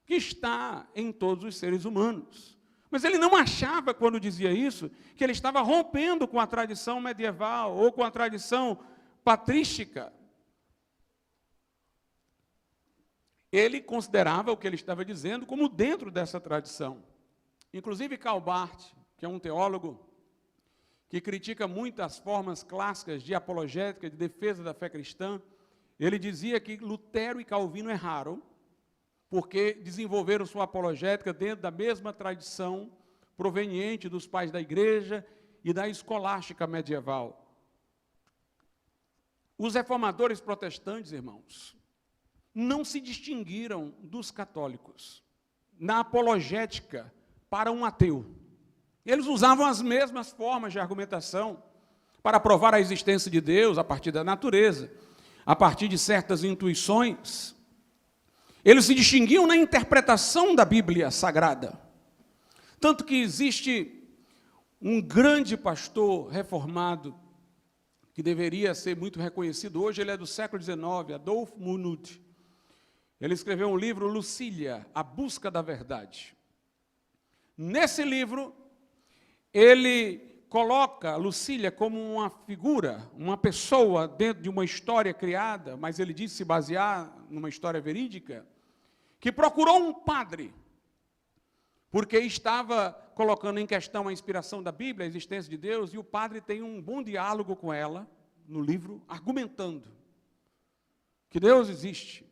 que está em todos os seres humanos. Mas ele não achava, quando dizia isso, que ele estava rompendo com a tradição medieval ou com a tradição patrística. Ele considerava o que ele estava dizendo como dentro dessa tradição. Inclusive Karl Barth, que é um teólogo que critica muito as formas clássicas de apologética, de defesa da fé cristã, ele dizia que Lutero e Calvino erraram, porque desenvolveram sua apologética dentro da mesma tradição proveniente dos pais da igreja e da escolástica medieval. Os reformadores protestantes, irmãos, não se distinguiram dos católicos na apologética para um ateu. Eles usavam as mesmas formas de argumentação para provar a existência de Deus a partir da natureza, a partir de certas intuições. Eles se distinguiam na interpretação da Bíblia Sagrada. Tanto que existe um grande pastor reformado, que deveria ser muito reconhecido hoje, ele é do século XIX, Adolf Munut. Ele escreveu um livro, Lucília, A Busca da Verdade. Nesse livro, ele coloca Lucília como uma figura, uma pessoa dentro de uma história criada, mas ele diz se basear numa história verídica, que procurou um padre, porque estava colocando em questão a inspiração da Bíblia, a existência de Deus, e o padre tem um bom diálogo com ela, no livro, argumentando que Deus existe,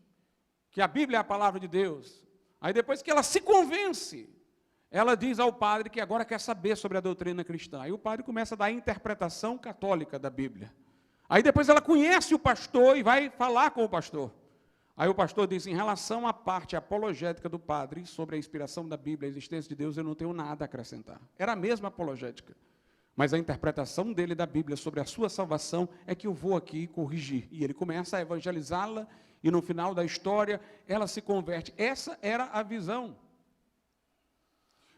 que a Bíblia é a palavra de Deus. Aí depois que ela se convence, ela diz ao padre que agora quer saber sobre a doutrina cristã. Aí o padre começa a dar a interpretação católica da Bíblia. Aí depois ela conhece o pastor e vai falar com o pastor. Aí o pastor diz, em relação à parte apologética do padre, sobre a inspiração da Bíblia, a existência de Deus, eu não tenho nada a acrescentar. Era a mesma apologética. Mas a interpretação dele da Bíblia sobre a sua salvação é que eu vou aqui corrigir. E ele começa a evangelizá-la, e no final da história, ela se converte. Essa era a visão.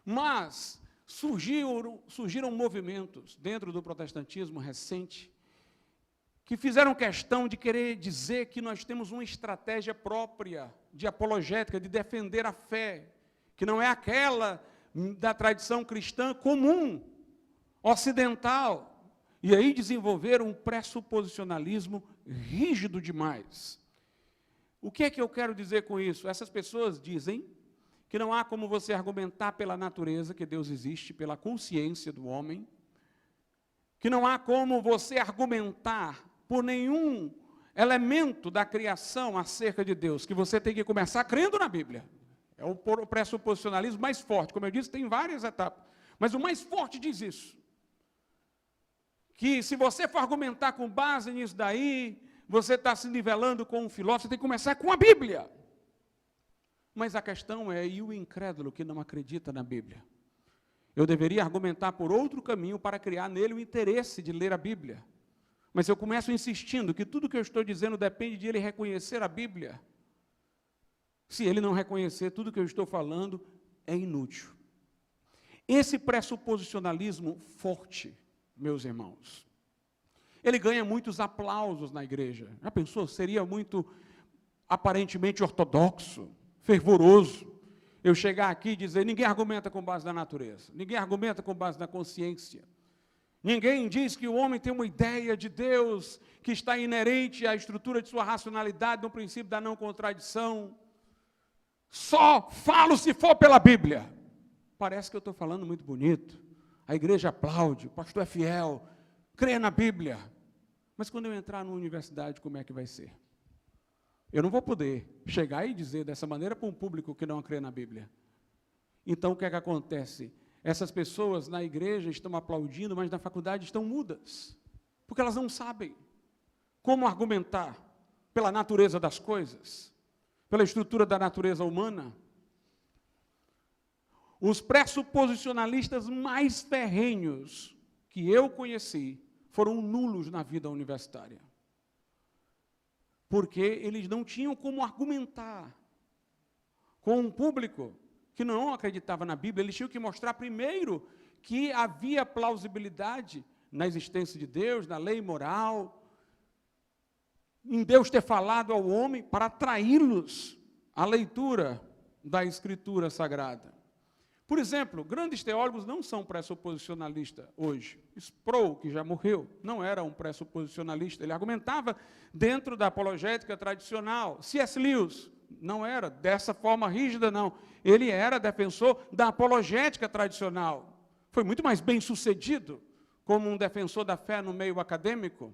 Mas surgiram movimentos dentro do protestantismo recente que fizeram questão de querer dizer que nós temos uma estratégia própria de apologética, de defender a fé, que não é aquela da tradição cristã comum, ocidental. E aí desenvolveram um pressuposicionalismo rígido demais. O que é que eu quero dizer com isso? Essas pessoas dizem que não há como você argumentar pela natureza que Deus existe, pela consciência do homem, que não há como você argumentar por nenhum elemento da criação acerca de Deus, que você tem que começar crendo na Bíblia. É o pressuposicionalismo mais forte. Como eu disse, tem várias etapas, mas o mais forte diz isso. Que se você for argumentar com base nisso daí, você está se nivelando com um filósofo, você tem que começar com a Bíblia. Mas a questão é, e o incrédulo que não acredita na Bíblia? Eu deveria argumentar por outro caminho para criar nele o interesse de ler a Bíblia. Mas eu começo insistindo que tudo que eu estou dizendo depende de ele reconhecer a Bíblia. Se ele não reconhecer, tudo que eu estou falando é inútil. Esse pressuposicionalismo forte, meus irmãos, ele ganha muitos aplausos na igreja. Já pensou? Seria muito aparentemente ortodoxo, fervoroso, eu chegar aqui e dizer, ninguém argumenta com base na natureza, ninguém argumenta com base na consciência, ninguém diz que o homem tem uma ideia de Deus que está inerente à estrutura de sua racionalidade, no princípio da não contradição. Só falo se for pela Bíblia. Parece que eu estou falando muito bonito, a igreja aplaude, o pastor é fiel, crê na Bíblia. Mas quando eu entrar numa universidade, como é que vai ser? Eu não vou poder chegar e dizer dessa maneira para um público que não crê na Bíblia. Então, o que é que acontece? Essas pessoas na igreja estão aplaudindo, mas na faculdade estão mudas, porque elas não sabem como argumentar pela natureza das coisas, pela estrutura da natureza humana. Os pressuposicionalistas mais ferrenhos que eu conheci foram nulos na vida universitária. Porque eles não tinham como argumentar com um público que não acreditava na Bíblia. Eles tinham que mostrar primeiro que havia plausibilidade na existência de Deus, na lei moral, em Deus ter falado ao homem para atraí-los à leitura da Escritura Sagrada. Por exemplo, grandes teólogos não são pressuposicionalistas hoje. Sproul, que já morreu, não era um pressuposicionalista. Ele argumentava dentro da apologética tradicional. C.S. Lewis não era dessa forma rígida, não. Ele era defensor da apologética tradicional. Foi muito mais bem-sucedido como um defensor da fé no meio acadêmico.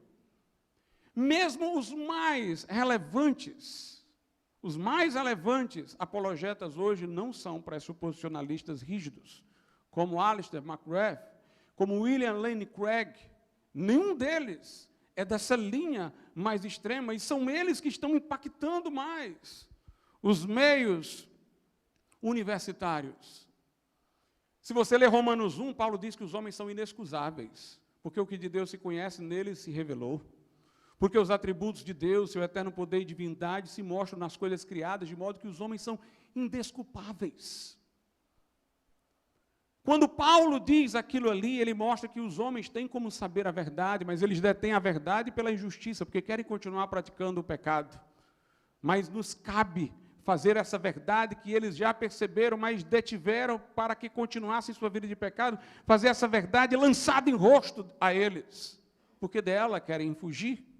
Mesmo os mais relevantes apologetas hoje não são pressuposicionalistas rígidos, como Alistair McGrath, como William Lane Craig. Nenhum deles é dessa linha mais extrema, e são eles que estão impactando mais os meios universitários. Se você ler Romanos 1, Paulo diz que os homens são inexcusáveis, porque o que de Deus se conhece neles se revelou. Porque os atributos de Deus, seu eterno poder e divindade, se mostram nas coisas criadas, de modo que os homens são indesculpáveis. Quando Paulo diz aquilo ali, ele mostra que os homens têm como saber a verdade, mas eles detêm a verdade pela injustiça, porque querem continuar praticando o pecado. Mas nos cabe fazer essa verdade que eles já perceberam, mas detiveram para que continuassem sua vida de pecado, fazer essa verdade lançada em rosto a eles, porque dela querem fugir.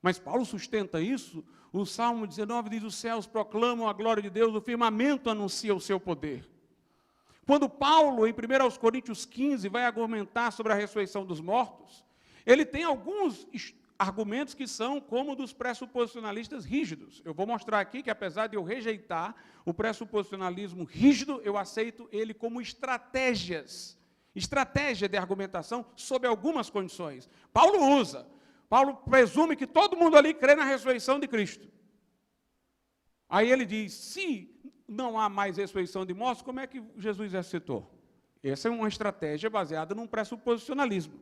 Mas Paulo sustenta isso. O Salmo 19 diz: os céus proclamam a glória de Deus, o firmamento anuncia o seu poder. Quando Paulo, em 1 Coríntios 15, vai argumentar sobre a ressurreição dos mortos, ele tem alguns argumentos que são como dos pressuposicionalistas rígidos. Eu vou mostrar aqui que, apesar de eu rejeitar o pressuposicionalismo rígido, eu aceito ele como estratégia de argumentação sob algumas condições. Paulo presume que todo mundo ali crê na ressurreição de Cristo. Aí ele diz: se não há mais ressurreição de mortos, como é que Jesus ressuscitou? Essa é uma estratégia baseada num pressuposicionalismo.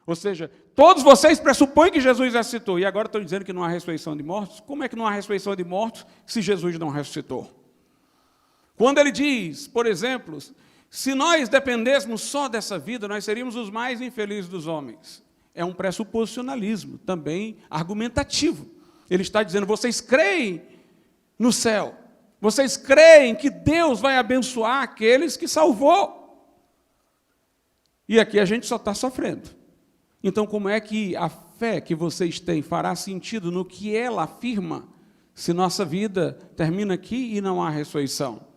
Ou seja, todos vocês pressupõem que Jesus ressuscitou, e agora estão dizendo que não há ressurreição de mortos? Como é que não há ressurreição de mortos se Jesus não ressuscitou? Quando ele diz, por exemplo, se nós dependêssemos só dessa vida, nós seríamos os mais infelizes dos homens. É um pressuposicionalismo, também argumentativo. Ele está dizendo: vocês creem no céu, vocês creem que Deus vai abençoar aqueles que salvou. E aqui a gente só está sofrendo. Então, como é que a fé que vocês têm fará sentido no que ela afirma, se nossa vida termina aqui e não há ressurreição?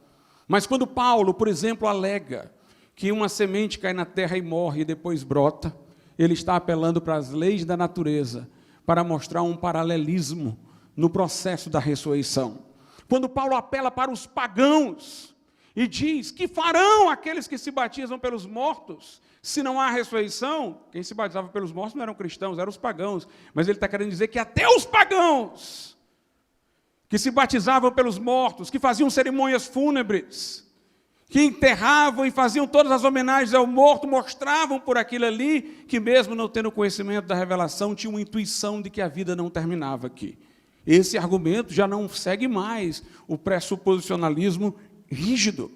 Mas quando Paulo, por exemplo, alega que uma semente cai na terra e morre e depois brota, ele está apelando para as leis da natureza, para mostrar um paralelismo no processo da ressurreição. Quando Paulo apela para os pagãos e diz que farão aqueles que se batizam pelos mortos, se não há ressurreição, quem se batizava pelos mortos não eram cristãos, eram os pagãos. Mas ele está querendo dizer que até os pagãos que se batizavam pelos mortos, que faziam cerimônias fúnebres, que enterravam e faziam todas as homenagens ao morto, mostravam por aquilo ali que, mesmo não tendo conhecimento da revelação, tinham uma intuição de que a vida não terminava aqui. Esse argumento já não segue mais o pressuposicionalismo rígido.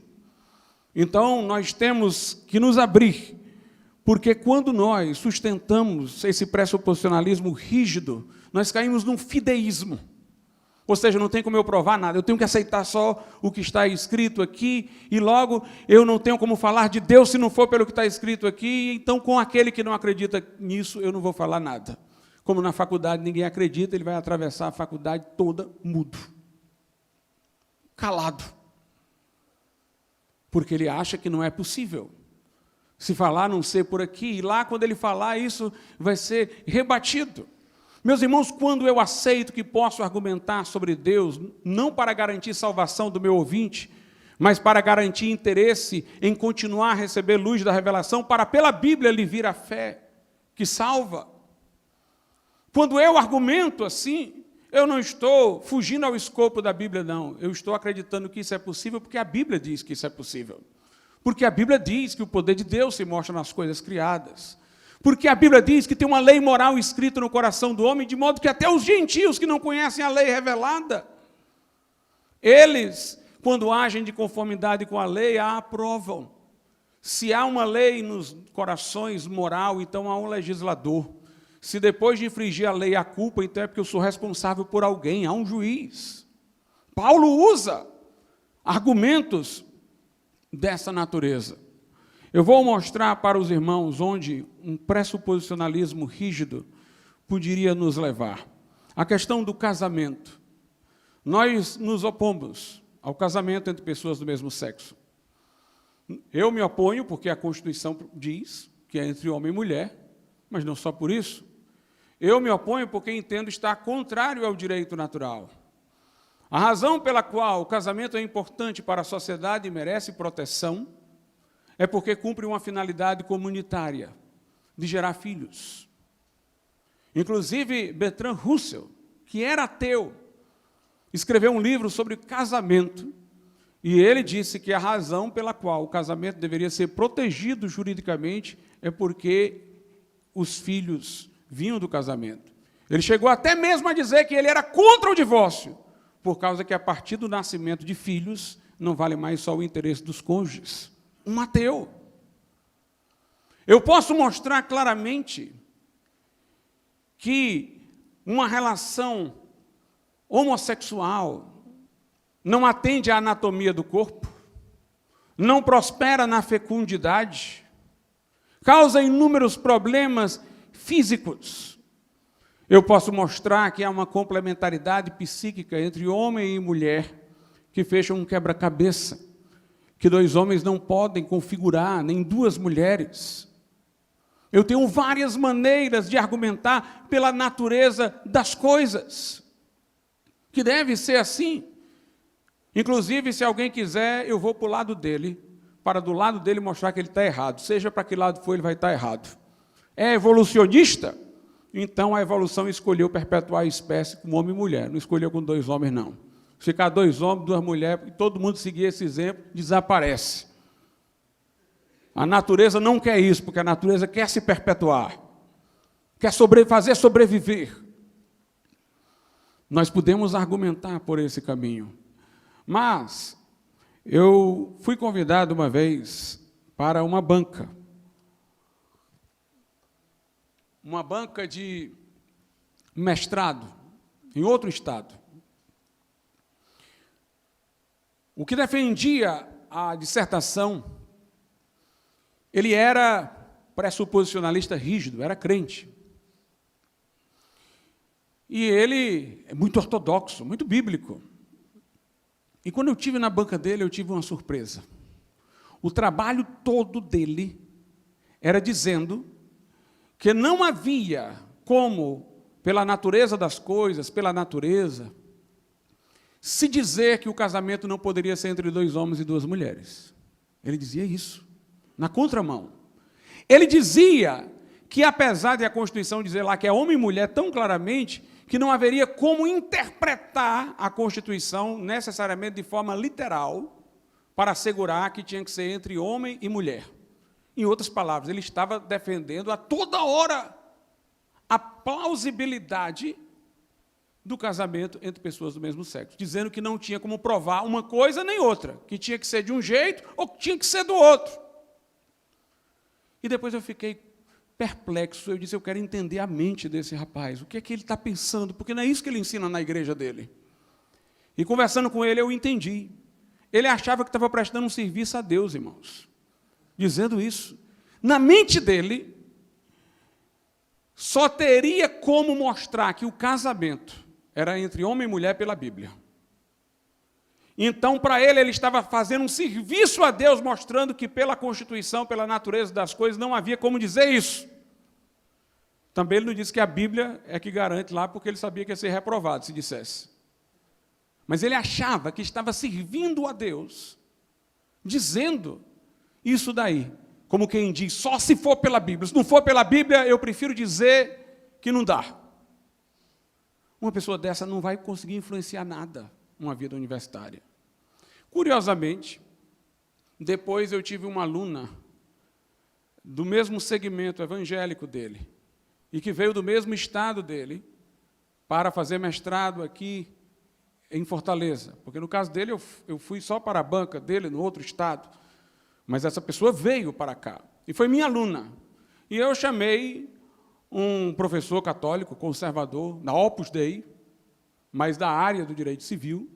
Então, nós temos que nos abrir, porque quando nós sustentamos esse pressuposicionalismo rígido, nós caímos num fideísmo. Ou seja, não tem como eu provar nada, eu tenho que aceitar só o que está escrito aqui, e logo eu não tenho como falar de Deus se não for pelo que está escrito aqui, então com aquele que não acredita nisso eu não vou falar nada. Como na faculdade ninguém acredita, ele vai atravessar a faculdade toda mudo, calado, porque ele acha que não é possível. Se falar não ser por aqui, e lá quando ele falar isso vai ser rebatido. Meus irmãos, quando eu aceito que posso argumentar sobre Deus, não para garantir salvação do meu ouvinte, mas para garantir interesse em continuar a receber luz da revelação, para pela Bíblia lhe vir a fé que salva. Quando eu argumento assim, eu não estou fugindo ao escopo da Bíblia, não. Eu estou acreditando que isso é possível porque a Bíblia diz que isso é possível. Porque a Bíblia diz que o poder de Deus se mostra nas coisas criadas. Porque a Bíblia diz que tem uma lei moral escrita no coração do homem, de modo que até os gentios que não conhecem a lei revelada, eles Quando agem de conformidade com a lei, a aprovam. Se há uma lei nos corações moral, então há um legislador. Se depois de infringir a lei há culpa, então é porque eu sou responsável por alguém, há um juiz. Paulo usa argumentos dessa natureza. Eu vou mostrar para os irmãos onde um pressuposicionalismo rígido poderia nos levar. A questão do casamento. Nós nos opomos ao casamento entre pessoas do mesmo sexo. Eu me oponho porque a Constituição diz que é entre homem e mulher, mas não só por isso. Eu me oponho porque entendo estar contrário ao direito natural. A razão pela qual o casamento é importante para a sociedade e merece proteção é porque cumpre uma finalidade comunitária, de gerar filhos. Inclusive, Bertrand Russell, que era ateu, escreveu um livro sobre casamento, e ele disse que a razão pela qual o casamento deveria ser protegido juridicamente é porque os filhos vinham do casamento. Ele chegou até mesmo a dizer que ele era contra o divórcio, por causa que a partir do nascimento de filhos não vale mais só o interesse dos cônjuges. Um ateu. Eu posso mostrar claramente que uma relação homossexual não atende à anatomia do corpo, não prospera na fecundidade, causa inúmeros problemas físicos. Eu posso mostrar que há uma complementaridade psíquica entre homem e mulher que fecha um quebra-cabeça, que dois homens não podem configurar, nem duas mulheres. Eu tenho várias maneiras de argumentar pela natureza das coisas, que deve ser assim. Inclusive, se alguém quiser, eu vou para o lado dele, para do lado dele mostrar que ele está errado. Seja para que lado for, ele vai estar errado. É evolucionista? Então a evolução escolheu perpetuar a espécie com homem e mulher, não escolheu com dois homens, não. Se ficar dois homens, duas mulheres, e todo mundo seguir esse exemplo, desaparece. A natureza não quer isso, porque a natureza quer se perpetuar, quer fazer sobreviver. Nós podemos argumentar por esse caminho. Mas eu fui convidado uma vez para uma banca de mestrado em outro estado. O que defendia a dissertação, ele era pressuposicionalista rígido, era crente. E ele é muito ortodoxo, muito bíblico. E quando eu estive na banca dele, eu tive uma surpresa. O trabalho todo dele era dizendo que não havia como, pela natureza das coisas, pela natureza, se dizer que o casamento não poderia ser entre dois homens e duas mulheres. Ele dizia isso, na contramão. Ele dizia que, apesar de a Constituição dizer lá que é homem e mulher tão claramente, que não haveria como interpretar a Constituição necessariamente de forma literal para assegurar que tinha que ser entre homem e mulher. Em outras palavras, ele estava defendendo a toda hora a plausibilidade do casamento entre pessoas do mesmo sexo, dizendo que não tinha como provar uma coisa nem outra, que tinha que ser de um jeito ou que tinha que ser do outro. E depois eu fiquei perplexo, eu disse, eu quero entender a mente desse rapaz, o que é que ele está pensando, porque não é isso que ele ensina na igreja dele. E conversando com ele, eu entendi. Ele achava que estava prestando um serviço a Deus, irmãos, dizendo isso. Na mente dele, só teria como mostrar que o casamento era entre homem e mulher pela Bíblia. Então, para ele estava fazendo um serviço a Deus, mostrando que pela Constituição, pela natureza das coisas, não havia como dizer isso. Também ele não disse que a Bíblia é que garante lá, porque ele sabia que ia ser reprovado, se dissesse. Mas ele achava que estava servindo a Deus, dizendo isso daí, como quem diz, só se for pela Bíblia. Se não for pela Bíblia, eu prefiro dizer que não dá. Uma pessoa dessa não vai conseguir influenciar nada uma vida universitária. Curiosamente, depois eu tive uma aluna do mesmo segmento evangélico dele, e que veio do mesmo estado dele, para fazer mestrado aqui em Fortaleza, porque no caso dele eu fui só para a banca dele no outro estado, mas essa pessoa veio para cá e foi minha aluna. E eu chamei um professor católico conservador da Opus Dei, mas da área do direito civil,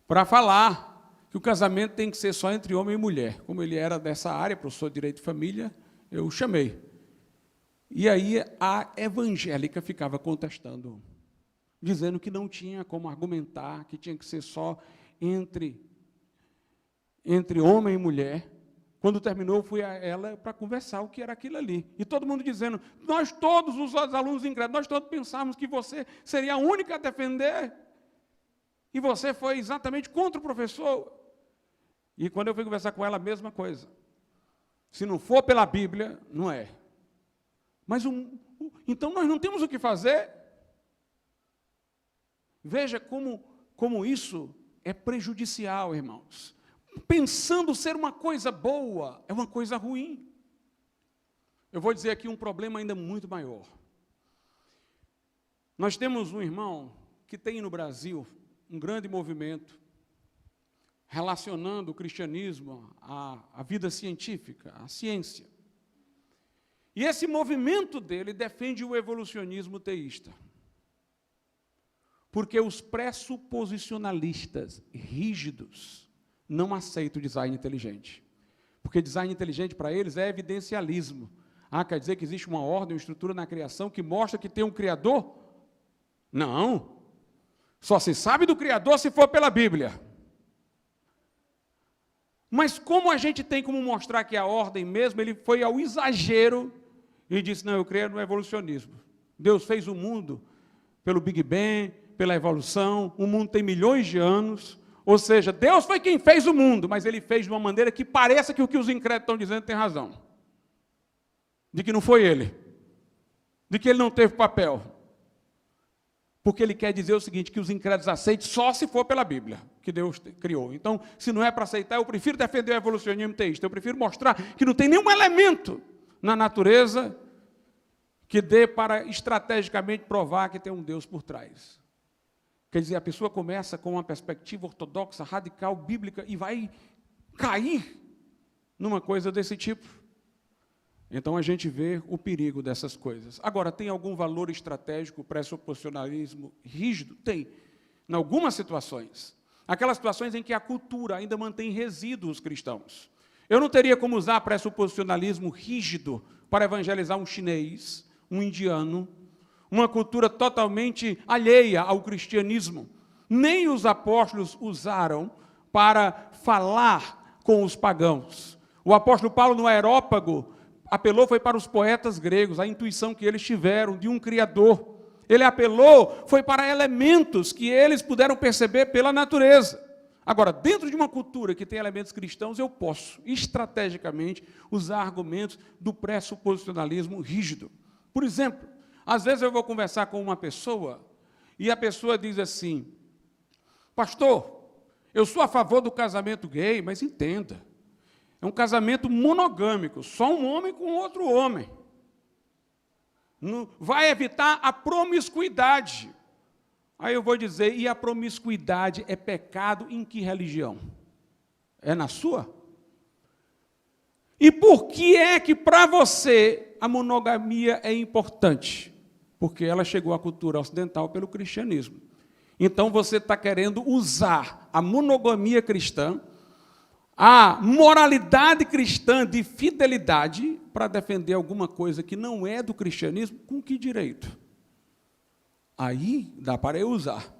para falar que o casamento tem que ser só entre homem e mulher. Como ele era dessa área, professor de direito de família, eu o chamei. E aí a evangélica ficava contestando, dizendo que não tinha como argumentar, que tinha que ser só entre homem e mulher. Quando terminou, eu fui a ela para conversar o que era aquilo ali. E todo mundo dizendo, nós todos, os alunos incrédulos, nós todos pensávamos que você seria a única a defender, e você foi exatamente contra o professor. E quando eu fui conversar com ela, a mesma coisa. Se não for pela Bíblia, não é. Mas então nós não temos o que fazer. Veja como isso é prejudicial, irmãos. Pensando ser uma coisa boa, é uma coisa ruim. Eu vou dizer aqui um problema ainda muito maior. Nós temos um irmão que tem no Brasil um grande movimento relacionando o cristianismo à vida científica, à ciência. E esse movimento dele defende o evolucionismo teísta. Porque os pressuposicionalistas rígidos não aceitam o design inteligente. Porque design inteligente para eles é evidencialismo. Quer dizer que existe uma ordem, uma estrutura na criação que mostra que tem um Criador? Não. Só se sabe do Criador se for pela Bíblia. Mas como a gente tem como mostrar que a ordem mesmo, ele foi ao exagero e disse, não, eu creio no evolucionismo. Deus fez o mundo pelo Big Bang, pela evolução, o mundo tem milhões de anos, ou seja, Deus foi quem fez o mundo, mas ele fez de uma maneira que pareça que o que os incrédulos estão dizendo tem razão. De que não foi ele. De que ele não teve papel. Porque ele quer dizer o seguinte, que os incrédulos aceitem só se for pela Bíblia, que Deus criou. Então, se não é para aceitar, eu prefiro defender o evolucionismo teísta, eu prefiro mostrar que não tem nenhum elemento na natureza que dê para estrategicamente provar que tem um Deus por trás. Quer dizer, a pessoa começa com uma perspectiva ortodoxa, radical, bíblica, e vai cair numa coisa desse tipo. Então, a gente vê o perigo dessas coisas. Agora, tem algum valor estratégico o pressuposicionalismo rígido? Tem, em algumas situações. Aquelas situações em que a cultura ainda mantém resíduos cristãos. Eu não teria como usar pressuposicionalismo rígido para evangelizar um chinês, um indiano, uma cultura totalmente alheia ao cristianismo. Nem os apóstolos usaram para falar com os pagãos. O apóstolo Paulo, no Areópago, apelou foi para os poetas gregos, a intuição que eles tiveram de um Criador. Ele apelou foi para elementos que eles puderam perceber pela natureza. Agora, dentro de uma cultura que tem elementos cristãos, eu posso, estrategicamente, usar argumentos do pressuposicionalismo rígido. Por exemplo, às vezes eu vou conversar com uma pessoa e a pessoa diz assim, pastor, eu sou a favor do casamento gay, mas entenda, é um casamento monogâmico, só um homem com outro homem. Vai evitar a promiscuidade. Aí eu vou dizer, e a promiscuidade é pecado em que religião? É na sua? E por que é que para você a monogamia é importante? Porque ela chegou à cultura ocidental pelo cristianismo. Então você está querendo usar a monogamia cristã, a moralidade cristã de fidelidade para defender alguma coisa que não é do cristianismo, com que direito? Aí dá para eu usar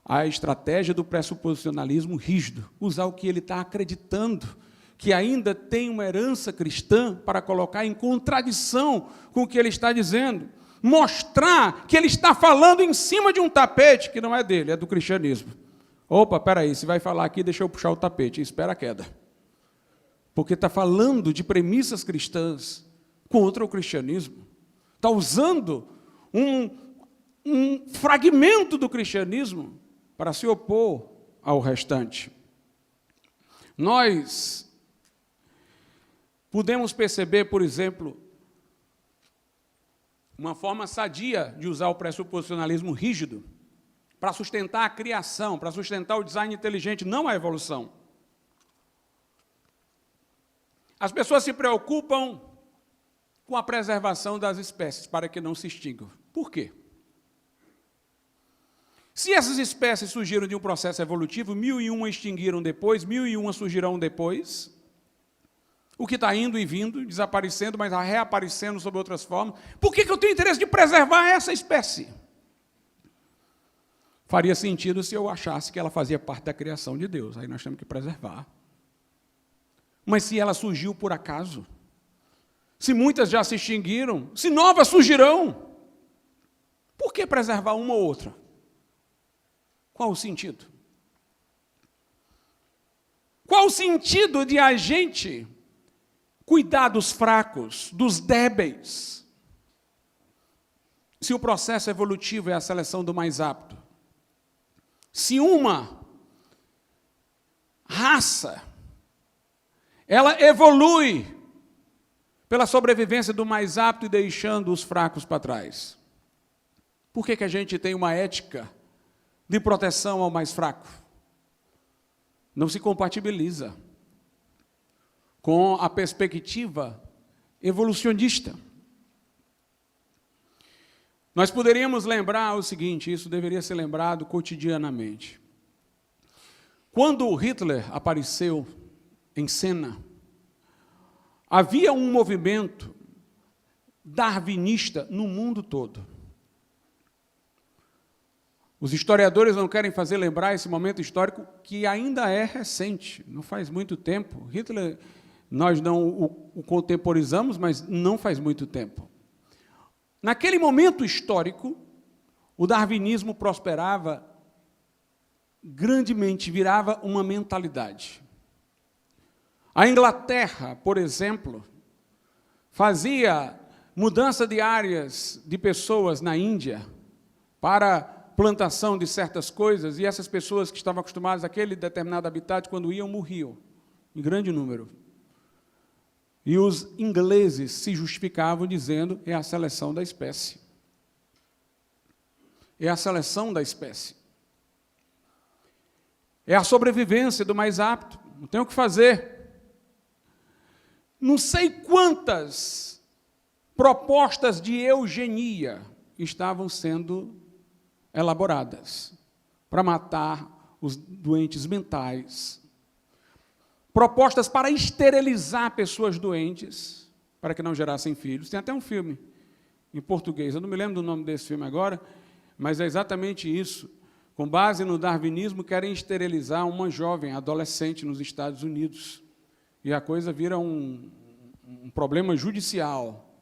a estratégia do pressuposicionalismo rígido, usar o que ele está acreditando, que ainda tem uma herança cristã, para colocar em contradição com o que ele está dizendo, mostrar que ele está falando em cima de um tapete que não é dele, é do cristianismo. Opa, peraí, se vai falar aqui, deixa eu puxar o tapete, espera a queda. Porque está falando de premissas cristãs contra o cristianismo. Está usando um fragmento do cristianismo para se opor ao restante. Nós podemos perceber, por exemplo, uma forma sadia de usar o pressuposicionalismo rígido para sustentar a criação, para sustentar o design inteligente, não a evolução. As pessoas se preocupam com a preservação das espécies, para que não se extingam. Por quê? Se essas espécies surgiram de um processo evolutivo, 1001 extinguiram depois, 1001 surgirão depois, o que está indo e vindo, desaparecendo, mas reaparecendo sob outras formas. Por que eu tenho interesse de preservar essa espécie? Faria sentido se eu achasse que ela fazia parte da criação de Deus, aí nós temos que preservar. Mas se ela surgiu por acaso, se muitas já se extinguiram, se novas surgirão, por que preservar uma ou outra? Qual o sentido? Qual o sentido de a gente cuidar dos fracos, dos débeis, se o processo evolutivo é a seleção do mais apto? Se uma raça, ela evolui pela sobrevivência do mais apto e deixando os fracos para trás, por que a gente tem uma ética de proteção ao mais fraco? Não se compatibiliza com a perspectiva evolucionista. Nós poderíamos lembrar o seguinte, isso deveria ser lembrado cotidianamente. Quando Hitler apareceu em cena, havia um movimento darwinista no mundo todo. Os historiadores não querem fazer lembrar esse momento histórico que ainda é recente, não faz muito tempo. Hitler, nós não o contemporizamos, mas não faz muito tempo. Naquele momento histórico, o darwinismo prosperava grandemente, virava uma mentalidade. A Inglaterra, por exemplo, fazia mudança de áreas de pessoas na Índia para plantação de certas coisas, e essas pessoas que estavam acostumadas àquele determinado habitat, quando iam, morriam, em grande número. E os ingleses se justificavam dizendo, é a seleção da espécie. É a seleção da espécie. É a sobrevivência do mais apto, não tem o que fazer. Não sei quantas propostas de eugenia estavam sendo elaboradas para matar os doentes mentais, propostas para esterilizar pessoas doentes, para que não gerassem filhos. Tem até um filme em português, eu não me lembro do nome desse filme agora, mas é exatamente isso. Com base no darwinismo, querem esterilizar uma jovem adolescente nos Estados Unidos. E a coisa vira um problema judicial.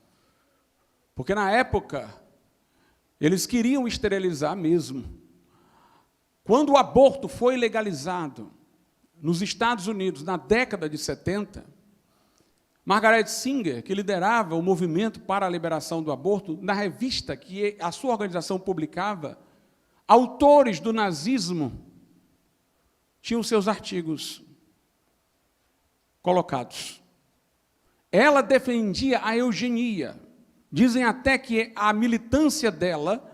Porque, na época, eles queriam esterilizar mesmo. Quando o aborto foi legalizado nos Estados Unidos, na década de 70, Margaret Sanger, que liderava o movimento para a liberação do aborto, na revista que a sua organização publicava, autores do nazismo tinham seus artigos colocados. Ela defendia a eugenia. Dizem até que a militância dela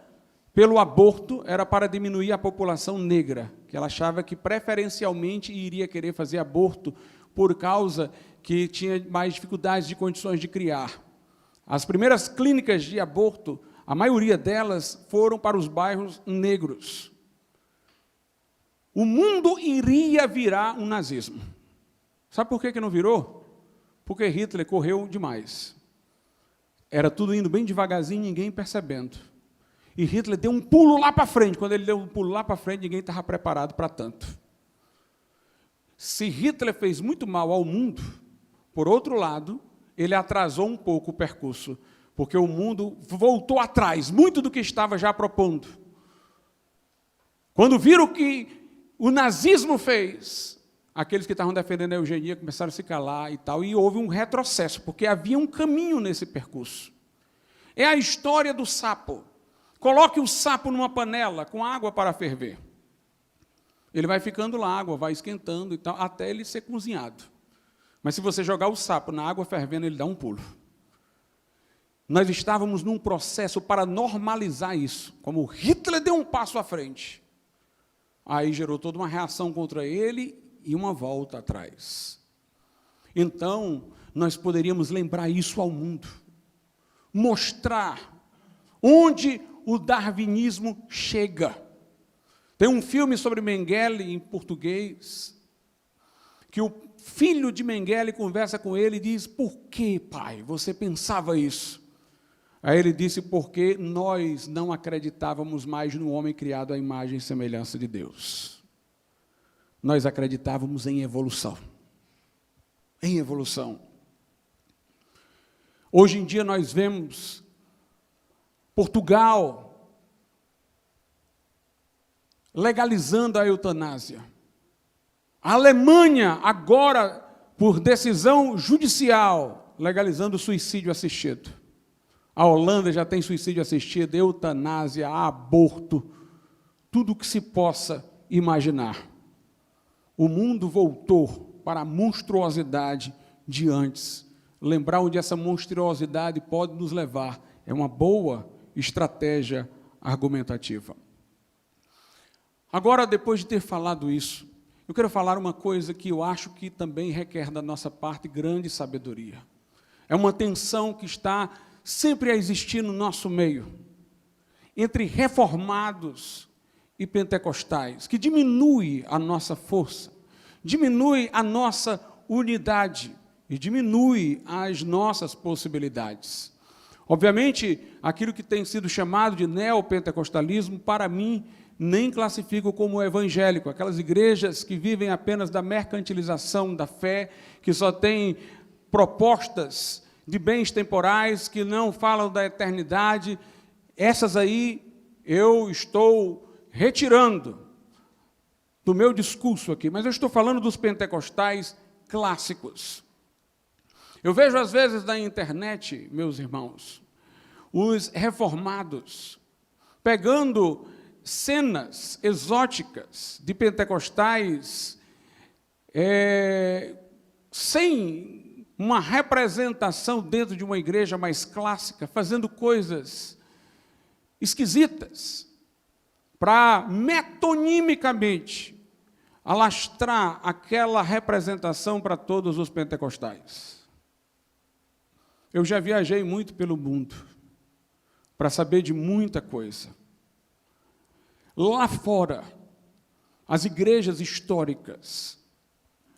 pelo aborto era para diminuir a população negra, que ela achava que preferencialmente iria querer fazer aborto por causa que tinha mais dificuldades de condições de criar. As primeiras clínicas de aborto, a maioria delas foram para os bairros negros. O mundo iria virar um nazismo. Sabe por que não virou? Porque Hitler correu demais. Era tudo indo bem devagarzinho, ninguém percebendo. E Hitler deu um pulo lá para frente. Quando ele deu um pulo lá para frente, ninguém estava preparado para tanto. Se Hitler fez muito mal ao mundo, por outro lado, ele atrasou um pouco o percurso, porque o mundo voltou atrás, muito do que estava já propondo. Quando viram o que o nazismo fez, aqueles que estavam defendendo a eugenia começaram a se calar e tal, e houve um retrocesso, porque havia um caminho nesse percurso. É a história do sapo. Coloque o sapo numa panela com água para ferver. Ele vai ficando lá, a água vai esquentando e tal, até ele ser cozinhado. Mas se você jogar o sapo na água fervendo, ele dá um pulo. Nós estávamos num processo para normalizar isso. Como Hitler deu um passo à frente, Aí gerou toda uma reação contra ele e uma volta atrás. Então, nós poderíamos lembrar isso ao mundo, mostrar onde o darwinismo chega. Tem um filme sobre Mengele, em português, que o filho de Mengele conversa com ele e diz: por que, pai, você pensava isso? Aí ele disse: porque nós não acreditávamos mais no homem criado à imagem e semelhança de Deus. Nós acreditávamos em evolução. Em evolução. Hoje em dia nós vemos Portugal legalizando a eutanásia. A Alemanha, agora, por decisão judicial, legalizando o suicídio assistido. A Holanda já tem suicídio assistido, eutanásia, aborto, tudo o que se possa imaginar. O mundo voltou para a monstruosidade de antes. Lembrar onde essa monstruosidade pode nos levar é uma boa estratégia argumentativa. Agora, depois de ter falado isso, eu quero falar uma coisa que eu acho que também requer da nossa parte grande sabedoria. É uma tensão que está sempre a existir no nosso meio, entre reformados e pentecostais, que diminui a nossa força, diminui a nossa unidade e diminui as nossas possibilidades. Obviamente, aquilo que tem sido chamado de neopentecostalismo, para mim, nem classifico como evangélico, aquelas igrejas que vivem apenas da mercantilização da fé, que só têm propostas de bens temporais, que não falam da eternidade. Essas aí eu estou retirando do meu discurso aqui, mas eu estou falando dos pentecostais clássicos. Eu vejo às vezes na internet, meus irmãos, os reformados pegando cenas exóticas de pentecostais sem uma representação dentro de uma igreja mais clássica, fazendo coisas esquisitas, para metonimicamente alastrar aquela representação para todos os pentecostais. Eu já viajei muito pelo mundo para saber de muita coisa. Lá fora, as igrejas históricas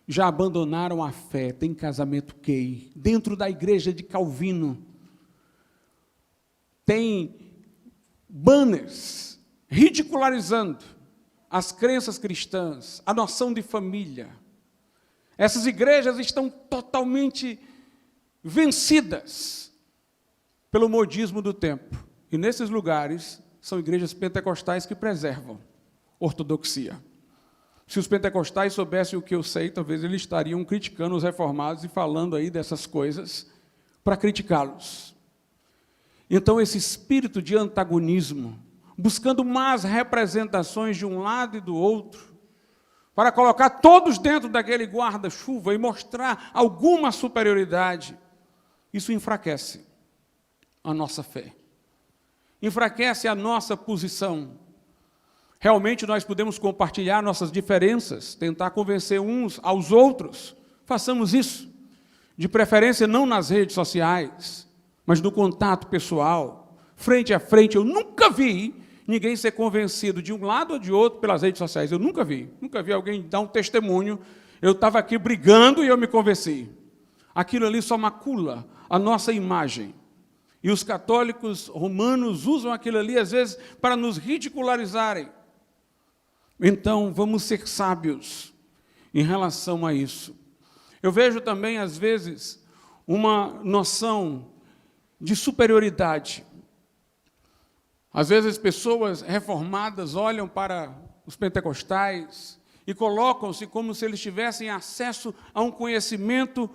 já abandonaram a fé, tem casamento gay. Dentro da igreja de Calvino, tem banners ridicularizando as crenças cristãs, a noção de família. Essas igrejas estão totalmente vencidas pelo modismo do tempo. E nesses lugares são igrejas pentecostais que preservam ortodoxia. Se os pentecostais soubessem o que eu sei, talvez eles estariam criticando os reformados e falando aí dessas coisas para criticá-los. Então, esse espírito de antagonismo, buscando más representações de um lado e do outro, para colocar todos dentro daquele guarda-chuva e mostrar alguma superioridade, isso enfraquece a nossa fé. Enfraquece a nossa posição. Realmente nós podemos compartilhar nossas diferenças, tentar convencer uns aos outros. Façamos isso. De preferência não nas redes sociais, mas no contato pessoal, frente a frente. Eu nunca vi ninguém ser convencido de um lado ou de outro pelas redes sociais. Eu nunca vi alguém dar um testemunho. Eu estava aqui brigando e eu me convenci. Aquilo ali só macula a nossa imagem. E os católicos romanos usam aquilo ali, às vezes, para nos ridicularizarem. Então, vamos ser sábios em relação a isso. Eu vejo também, às vezes, uma noção de superioridade. Às vezes, pessoas reformadas olham para os pentecostais e colocam-se como se eles tivessem acesso a um conhecimento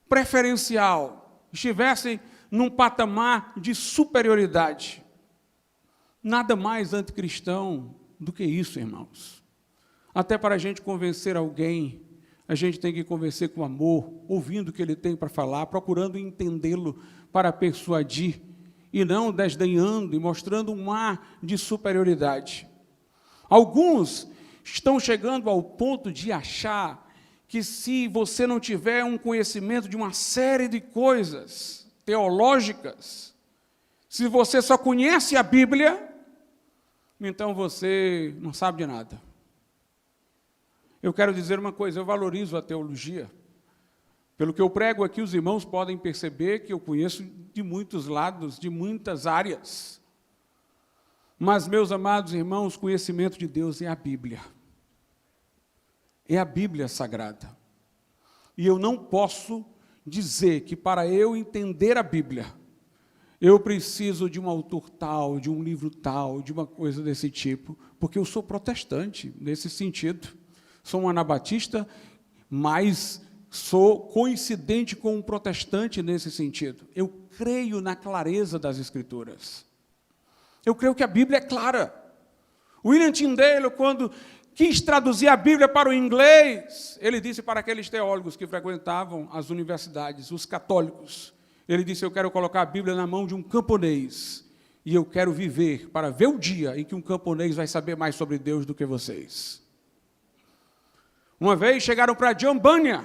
preferencial, estivessem num patamar de superioridade. Nada mais anticristão do que isso, irmãos. Até para a gente convencer alguém, a gente tem que convencer com amor, ouvindo o que ele tem para falar, procurando entendê-lo para persuadir, e não desdenhando e mostrando um ar de superioridade. Alguns estão chegando ao ponto de achar que se você não tiver um conhecimento de uma série de coisas teológicas, se você só conhece a Bíblia, então você não sabe de nada. Eu quero dizer uma coisa, eu valorizo a teologia. Pelo que eu prego aqui, os irmãos podem perceber que eu conheço de muitos lados, de muitas áreas. Mas, meus amados irmãos, conhecimento de Deus é a Bíblia. É a Bíblia Sagrada. E eu não posso dizer que para eu entender a Bíblia, eu preciso de um autor tal, de um livro tal, de uma coisa desse tipo, porque eu sou protestante nesse sentido. Sou um anabatista, mas sou coincidente com um protestante nesse sentido. Eu creio na clareza das Escrituras. Eu creio que a Bíblia é clara. William Tyndale, quando quis traduzir a Bíblia para o inglês, ele disse para aqueles teólogos que frequentavam as universidades, os católicos, ele disse, eu quero colocar a Bíblia na mão de um camponês, e eu quero viver para ver o dia em que um camponês vai saber mais sobre Deus do que vocês. Uma vez chegaram para John Bunyan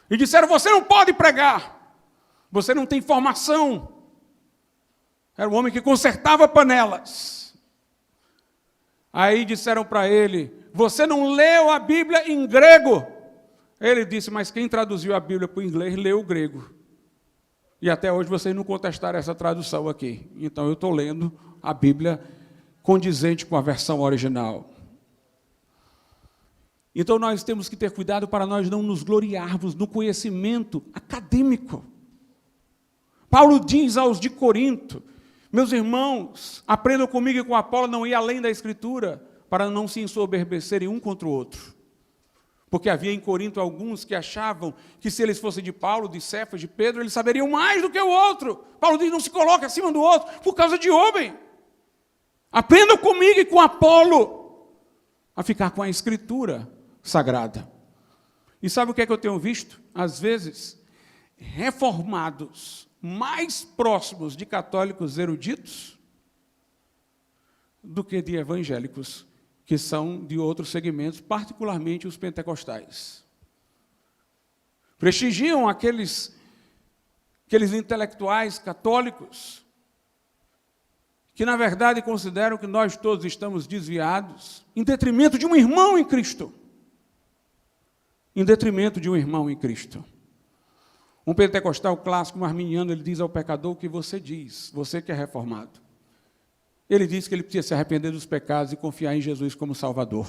e disseram, você não pode pregar, você não tem formação. Era um homem que consertava panelas. Aí disseram para ele, você não leu a Bíblia em grego? Ele disse, mas quem traduziu a Bíblia para o inglês leu o grego. E até hoje vocês não contestaram essa tradução aqui. Então eu estou lendo a Bíblia condizente com a versão original. Então nós temos que ter cuidado para nós não nos gloriarmos no conhecimento acadêmico. Paulo diz aos de Corinto, meus irmãos, aprendam comigo e com Apolo não ir além da Escritura, para não se ensoberbecerem um contra o outro. Porque havia em Corinto alguns que achavam que se eles fossem de Paulo, de Cefas, de Pedro, eles saberiam mais do que o outro. Paulo diz, não se coloque acima do outro, por causa de homem. Aprendam comigo e com Apolo a ficar com a Escritura Sagrada. E sabe o que é que eu tenho visto? Às vezes, reformados mais próximos de católicos eruditos do que de evangélicos, que são de outros segmentos, particularmente os pentecostais. Prestigiam aqueles intelectuais católicos que, na verdade, consideram que nós todos estamos desviados em detrimento de um irmão em Cristo. Em detrimento de um irmão em Cristo. Um pentecostal clássico, um arminiano, ele diz ao pecador o que você diz, você que é reformado. Ele diz que ele precisa se arrepender dos pecados e confiar em Jesus como Salvador.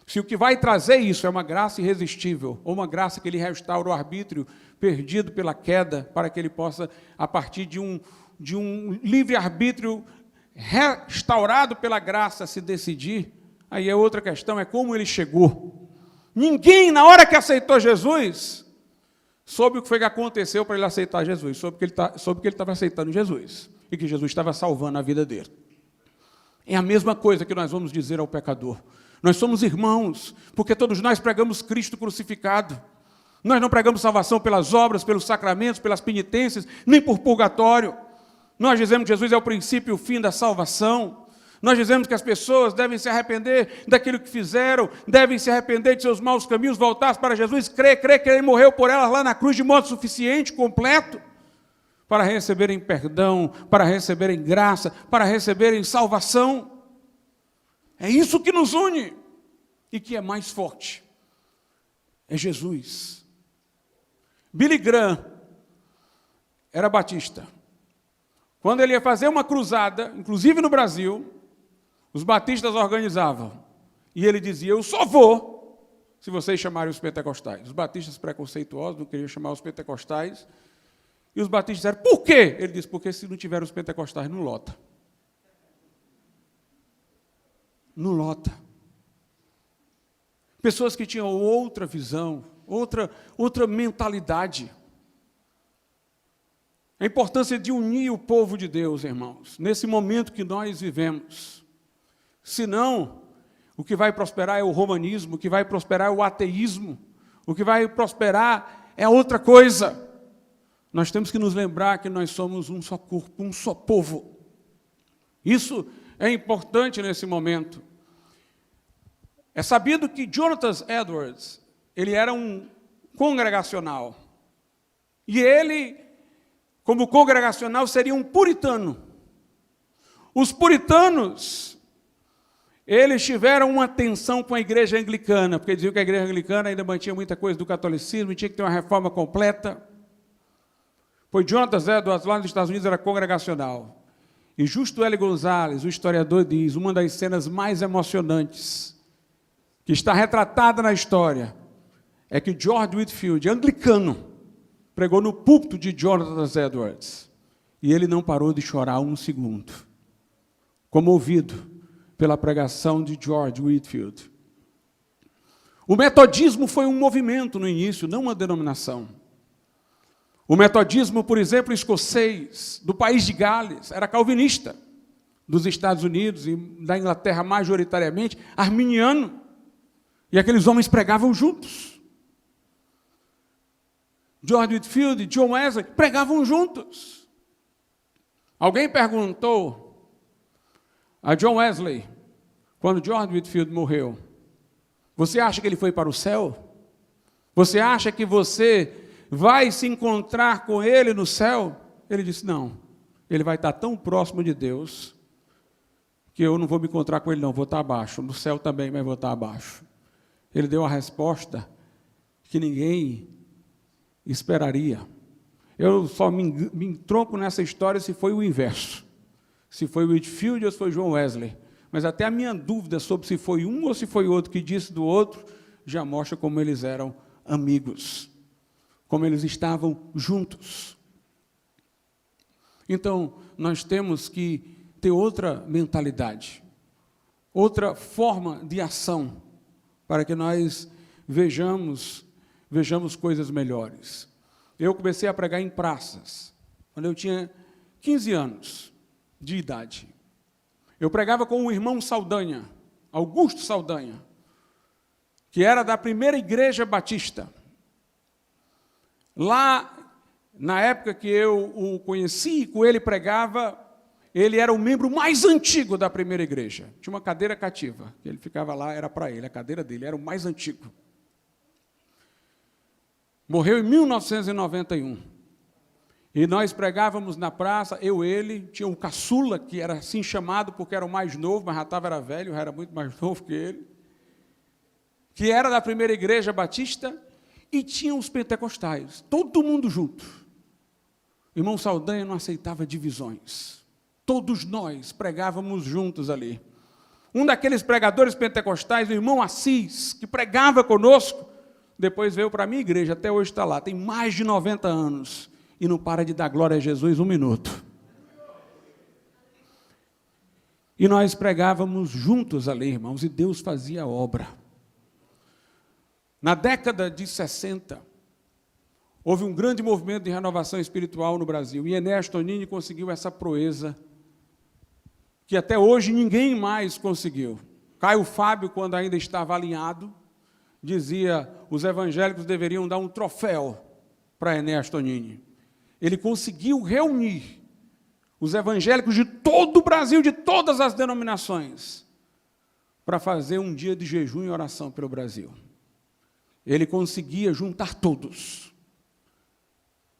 Se o que vai trazer isso é uma graça irresistível, ou uma graça que ele restaura o arbítrio perdido pela queda, para que ele possa, a partir de um livre-arbítrio restaurado pela graça, se decidir, aí é outra questão, é como ele chegou. Ninguém, na hora que aceitou Jesus, soube o que foi que aconteceu para ele aceitar Jesus, soube que ele estava aceitando Jesus, e que Jesus estava salvando a vida dele. É a mesma coisa que nós vamos dizer ao pecador. Nós somos irmãos, porque todos nós pregamos Cristo crucificado. Nós não pregamos salvação pelas obras, pelos sacramentos, pelas penitências, nem por purgatório. Nós dizemos que Jesus é o princípio e o fim da salvação. Nós dizemos que as pessoas devem se arrepender daquilo que fizeram, devem se arrepender de seus maus caminhos, voltar para Jesus, crer que Ele morreu por elas lá na cruz de modo suficiente, completo, para receberem perdão, para receberem graça, para receberem salvação. É isso que nos une e que é mais forte. É Jesus. Billy Graham era batista. Quando ele ia fazer uma cruzada, inclusive no Brasil, os batistas organizavam. E ele dizia, eu só vou se vocês chamarem os pentecostais. Os batistas preconceituosos não queriam chamar os pentecostais. E os batistas disseram, por quê? Ele disse, porque se não tiver os pentecostais, não lota. Não lota. Pessoas que tinham outra visão, outra mentalidade. A importância de unir o povo de Deus, irmãos, nesse momento que nós vivemos. Senão, o que vai prosperar é o romanismo, o que vai prosperar é o ateísmo, o que vai prosperar é outra coisa. Nós temos que nos lembrar que nós somos um só corpo, um só povo. Isso é importante nesse momento. É sabido que Jonathan Edwards, ele era um congregacional. E ele, como congregacional, seria um puritano. Os puritanos, eles tiveram uma tensão com a igreja anglicana, porque diziam que a igreja anglicana ainda mantinha muita coisa do catolicismo, e tinha que ter uma reforma completa. Pois Jonathan Edwards, lá nos Estados Unidos, era congregacional. E Justo L. Gonzalez, o historiador, diz, uma das cenas mais emocionantes que está retratada na história é que George Whitefield, anglicano, pregou no púlpito de Jonathan Edwards. E ele não parou de chorar um segundo, comovido pela pregação de George Whitefield. O metodismo foi um movimento no início, não uma denominação. O metodismo, por exemplo, escocês, do país de Gales, era calvinista, dos Estados Unidos e da Inglaterra majoritariamente, arminiano. E aqueles homens pregavam juntos. George Whitefield e John Wesley pregavam juntos. Alguém perguntou a John Wesley, quando George Whitefield morreu, você acha que ele foi para o céu? Você acha que você vai se encontrar com ele no céu? Ele disse, não, ele vai estar tão próximo de Deus, que eu não vou me encontrar com ele não, vou estar abaixo, no céu também, mas vou estar abaixo. Ele deu a resposta que ninguém esperaria. Eu só me entronco nessa história se foi o inverso. Se foi Whitefield ou se foi John Wesley. Mas até a minha dúvida sobre se foi um ou se foi outro que disse do outro, já mostra como eles eram amigos. Como eles estavam juntos. Então, nós temos que ter outra mentalidade. Outra forma de ação. Para que nós vejamos coisas melhores. Eu comecei a pregar em praças, quando eu tinha 15 anos de idade. Eu pregava com o irmão Saldanha, Augusto Saldanha, que era da primeira igreja batista. Lá, na época que eu o conheci, com ele pregava, ele era o membro mais antigo da primeira igreja. Tinha uma cadeira cativa, que ele ficava lá, era para ele, a cadeira dele, era o mais antigo. Morreu em 1991. E nós pregávamos na praça, ele, tinha um caçula, que era assim chamado porque era o mais novo, mas já era velho, já era muito mais novo que ele, que era da primeira igreja batista, e tinha os pentecostais, todo mundo junto. O irmão Saldanha não aceitava divisões. Todos nós pregávamos juntos ali. Um daqueles pregadores pentecostais, o irmão Assis, que pregava conosco, depois veio para a minha igreja, até hoje está lá, tem mais de 90 anos, e não para de dar glória a Jesus um minuto. E nós pregávamos juntos ali, irmãos, e Deus fazia a obra. Na década de 60, houve um grande movimento de renovação espiritual no Brasil, e Enéas Tonini conseguiu essa proeza, que até hoje ninguém mais conseguiu. Caio Fábio, quando ainda estava alinhado, dizia, os evangélicos deveriam dar um troféu para Enéas Tonini. Ele conseguiu reunir os evangélicos de todo o Brasil, de todas as denominações, para fazer um dia de jejum e oração pelo Brasil. Ele conseguia juntar todos.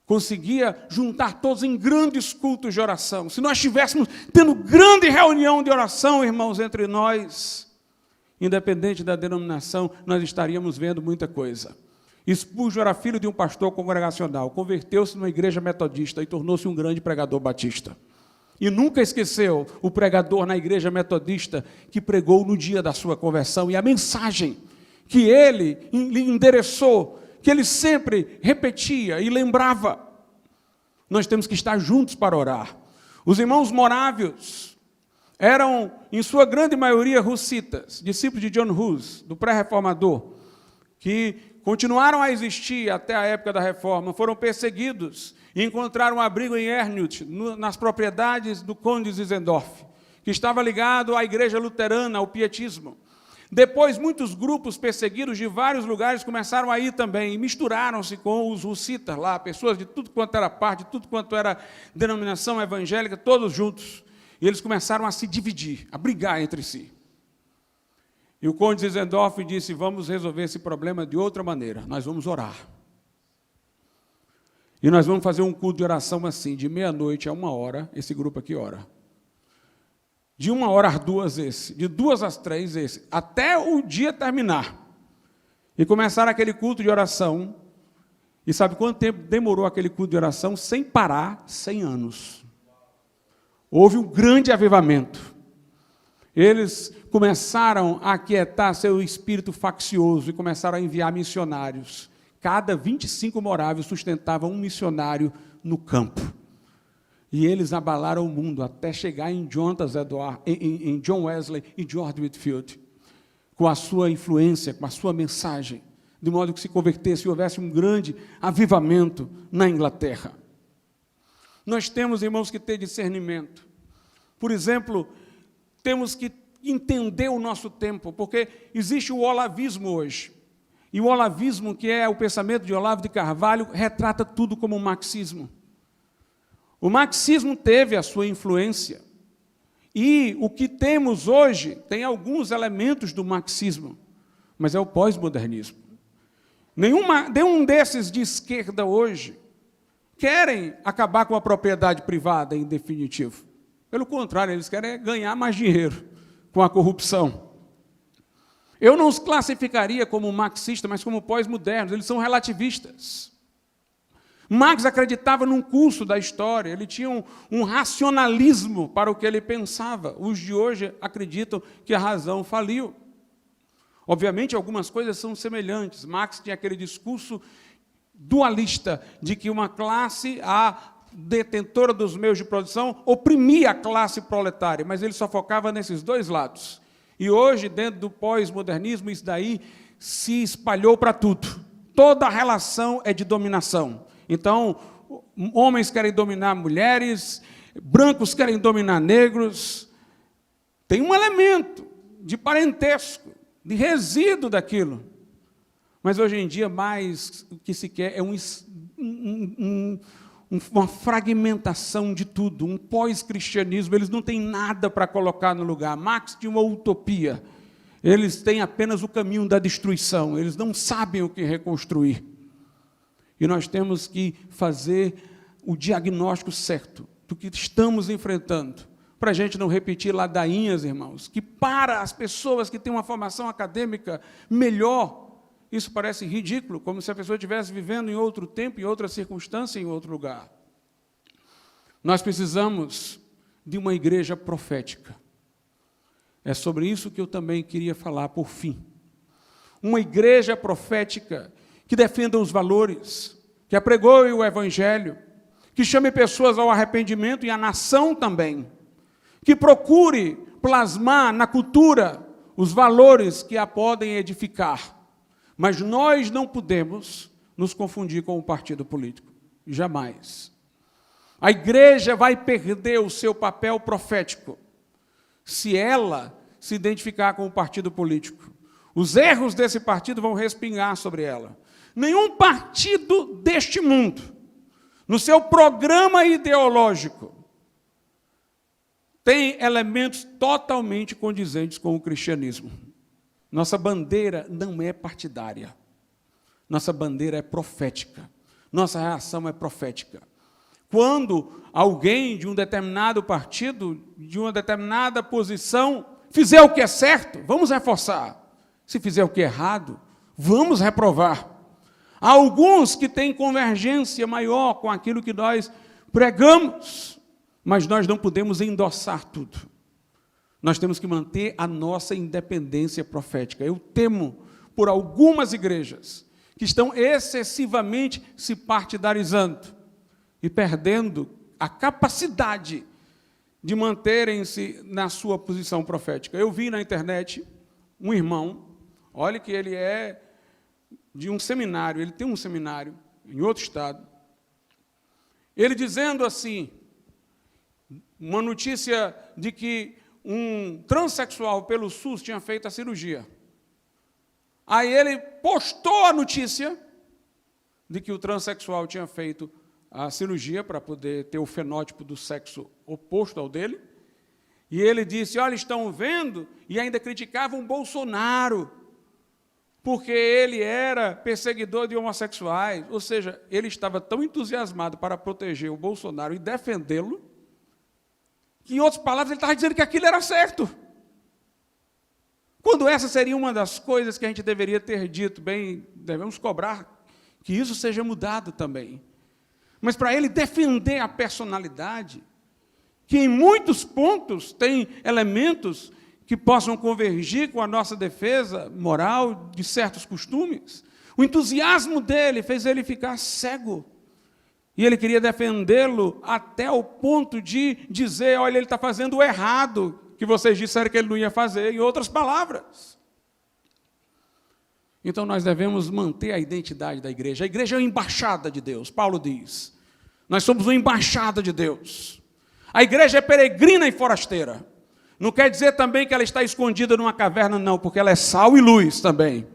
Conseguia juntar todos em grandes cultos de oração. Se nós estivéssemos tendo grande reunião de oração, irmãos, entre nós, independente da denominação, nós estaríamos vendo muita coisa. Spurgeon era filho de um pastor congregacional, converteu-se numa igreja metodista e tornou-se um grande pregador batista. E nunca esqueceu o pregador na igreja metodista que pregou no dia da sua conversão, e a mensagem que ele lhe endereçou, que ele sempre repetia e lembrava. Nós temos que estar juntos para orar. Os irmãos morávios eram, em sua grande maioria, hussitas, discípulos de John Hus, do pré-reformador, que continuaram a existir até a época da reforma, foram perseguidos e encontraram um abrigo em Erniut, nas propriedades do conde Zinzendorf, que estava ligado à igreja luterana, ao pietismo. Depois, muitos grupos perseguidos de vários lugares começaram a ir também, e misturaram-se com os hussitas lá, pessoas de tudo quanto era parte, de tudo quanto era denominação evangélica, todos juntos. E eles começaram a se dividir, a brigar entre si. E o conde Zinzendorf disse, vamos resolver esse problema de outra maneira, nós vamos orar. E nós vamos fazer um culto de oração assim, de meia-noite a 1h, esse grupo aqui ora. De 1h às 2h esse, de 2h às 3h esse, até o dia terminar. E começar aquele culto de oração. E sabe quanto tempo demorou aquele culto de oração? Sem parar, 100 anos. Houve um grande avivamento. Eles começaram a aquietar seu espírito faccioso e começaram a enviar missionários. Cada 25 moráveis sustentavam um missionário no campo. E eles abalaram o mundo até chegar em John Wesley e George Whitefield, com a sua influência, com a sua mensagem, de modo que se convertesse e houvesse um grande avivamento na Inglaterra. Nós temos, irmãos, que ter discernimento. Por exemplo, temos que entender o nosso tempo, porque existe o olavismo hoje. E o olavismo, que é o pensamento de Olavo de Carvalho, retrata tudo como um marxismo. O marxismo teve a sua influência. E o que temos hoje tem alguns elementos do marxismo, mas é o pós-modernismo. Nenhum desses de esquerda hoje querem acabar com a propriedade privada em definitivo. Pelo contrário, eles querem ganhar mais dinheiro com a corrupção. Eu não os classificaria como marxistas, mas como pós-modernos, eles são relativistas. Marx acreditava num curso da história, ele tinha um racionalismo para o que ele pensava. Os de hoje acreditam que a razão faliu. Obviamente, algumas coisas são semelhantes. Marx tinha aquele discurso dualista de que uma classe, a detentora dos meios de produção, oprimia a classe proletária, mas ele só focava nesses dois lados. E hoje, dentro do pós-modernismo, isso daí se espalhou para tudo. Toda a relação é de dominação. Então, homens querem dominar mulheres, brancos querem dominar negros. Tem um elemento de parentesco, de resíduo daquilo. Mas hoje em dia, mais o que se quer é uma fragmentação de tudo, um pós-cristianismo. Eles não têm nada para colocar no lugar. Marx tinha uma utopia. Eles têm apenas o caminho da destruição. Eles não sabem o que reconstruir. E nós temos que fazer o diagnóstico certo do que estamos enfrentando, para a gente não repetir ladainhas, irmãos, que para as pessoas que têm uma formação acadêmica melhor, isso parece ridículo, como se a pessoa estivesse vivendo em outro tempo, em outra circunstância, em outro lugar. Nós precisamos de uma igreja profética. É sobre isso que eu também queria falar por fim. Uma igreja profética que defenda os valores, que apregoe o evangelho, que chame pessoas ao arrependimento e a nação também, que procure plasmar na cultura os valores que a podem edificar. Mas nós não podemos nos confundir com o partido político, jamais. A igreja vai perder o seu papel profético se ela se identificar com o partido político. Os erros desse partido vão respingar sobre ela. Nenhum partido deste mundo, no seu programa ideológico, tem elementos totalmente condizentes com o cristianismo. Nossa bandeira não é partidária. Nossa bandeira é profética. Nossa reação é profética. Quando alguém de um determinado partido, de uma determinada posição, fizer o que é certo, vamos reforçar. Se fizer o que é errado, vamos reprovar. Há alguns que têm convergência maior com aquilo que nós pregamos, mas nós não podemos endossar tudo. Nós temos que manter a nossa independência profética. Eu temo por algumas igrejas que estão excessivamente se partidarizando e perdendo a capacidade de manterem-se na sua posição profética. Eu vi na internet um irmão, olha que ele é de um seminário, ele tem um seminário em outro estado, ele dizendo assim, uma notícia de que um transexual pelo SUS tinha feito a cirurgia. Aí ele postou a notícia de que o transexual tinha feito a cirurgia para poder ter o fenótipo do sexo oposto ao dele, E ele disse, olha, estão vendo? E ainda criticavam Bolsonaro, porque ele era perseguidor de homossexuais. Ou seja, ele estava tão entusiasmado para proteger o Bolsonaro e defendê-lo, que, em outras palavras, ele estava dizendo que aquilo era certo. Quando essa seria uma das coisas que a gente deveria ter dito, bem, devemos cobrar que isso seja mudado também. Mas para ele defender a personalidade, que em muitos pontos tem elementos que possam convergir com a nossa defesa moral de certos costumes, o entusiasmo dele fez ele ficar cego. E ele queria defendê-lo até o ponto de dizer, olha, ele está fazendo o errado, que vocês disseram que ele não ia fazer, em outras palavras. Então nós devemos manter a identidade da igreja. A igreja é a embaixada de Deus, Paulo diz. Nós somos uma embaixada de Deus. A igreja é peregrina e forasteira. Não quer dizer também que ela está escondida numa caverna, não, porque ela é sal e luz também.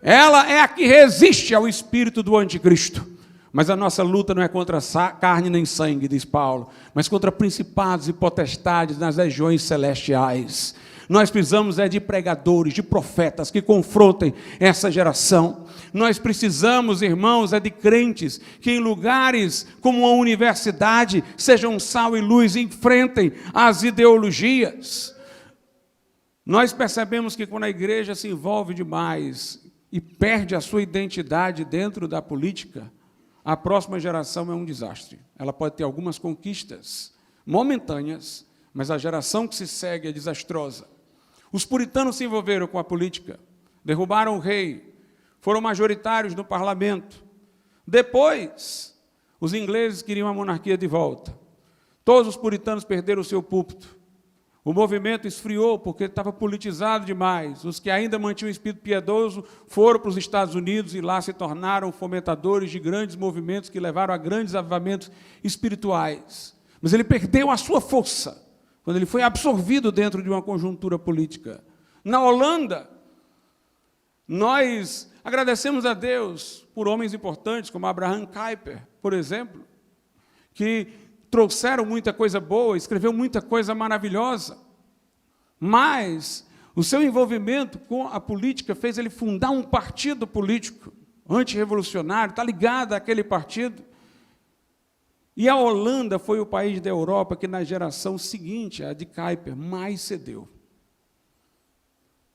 Ela é a que resiste ao espírito do anticristo. Mas a nossa luta não é contra carne nem sangue, diz Paulo, mas contra principados e potestades nas regiões celestiais. Nós precisamos de pregadores, de profetas que confrontem essa geração. Nós precisamos, irmãos, de crentes que em lugares como a universidade sejam sal e luz e enfrentem as ideologias. Nós percebemos que quando a igreja se envolve demais e perde a sua identidade dentro da política, a próxima geração é um desastre. Ela pode ter algumas conquistas momentâneas, mas a geração que se segue é desastrosa. Os puritanos se envolveram com a política, derrubaram o rei, foram majoritários no parlamento. Depois, os ingleses queriam a monarquia de volta. Todos os puritanos perderam o seu púlpito. O movimento esfriou porque estava politizado demais. Os que ainda mantinham o espírito piedoso foram para os Estados Unidos e lá se tornaram fomentadores de grandes movimentos que levaram a grandes avivamentos espirituais. Mas ele perdeu a sua força quando ele foi absorvido dentro de uma conjuntura política. Na Holanda, nós agradecemos a Deus por homens importantes, como Abraham Kuyper, por exemplo, que trouxeram muita coisa boa, escreveu muita coisa maravilhosa, mas o seu envolvimento com a política fez ele fundar um partido político antirrevolucionário, está ligado àquele partido. E a Holanda foi o país da Europa que, na geração seguinte, a de Kuyper, mais cedeu.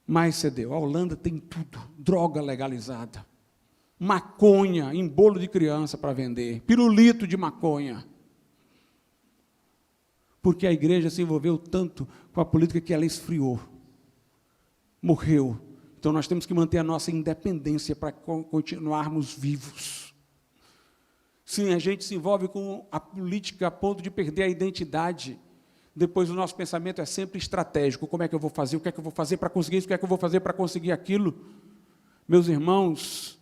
Mais cedeu. A Holanda tem tudo, droga legalizada, maconha em bolo de criança para vender, pirulito de maconha. Porque a igreja se envolveu tanto com a política que ela esfriou, morreu. Então nós temos que manter a nossa independência para continuarmos vivos. Sim, a gente se envolve com a política a ponto de perder a identidade. Depois o nosso pensamento é sempre estratégico. Como é que eu vou fazer? O que é que eu vou fazer para conseguir isso? O que é que eu vou fazer para conseguir aquilo? Meus irmãos,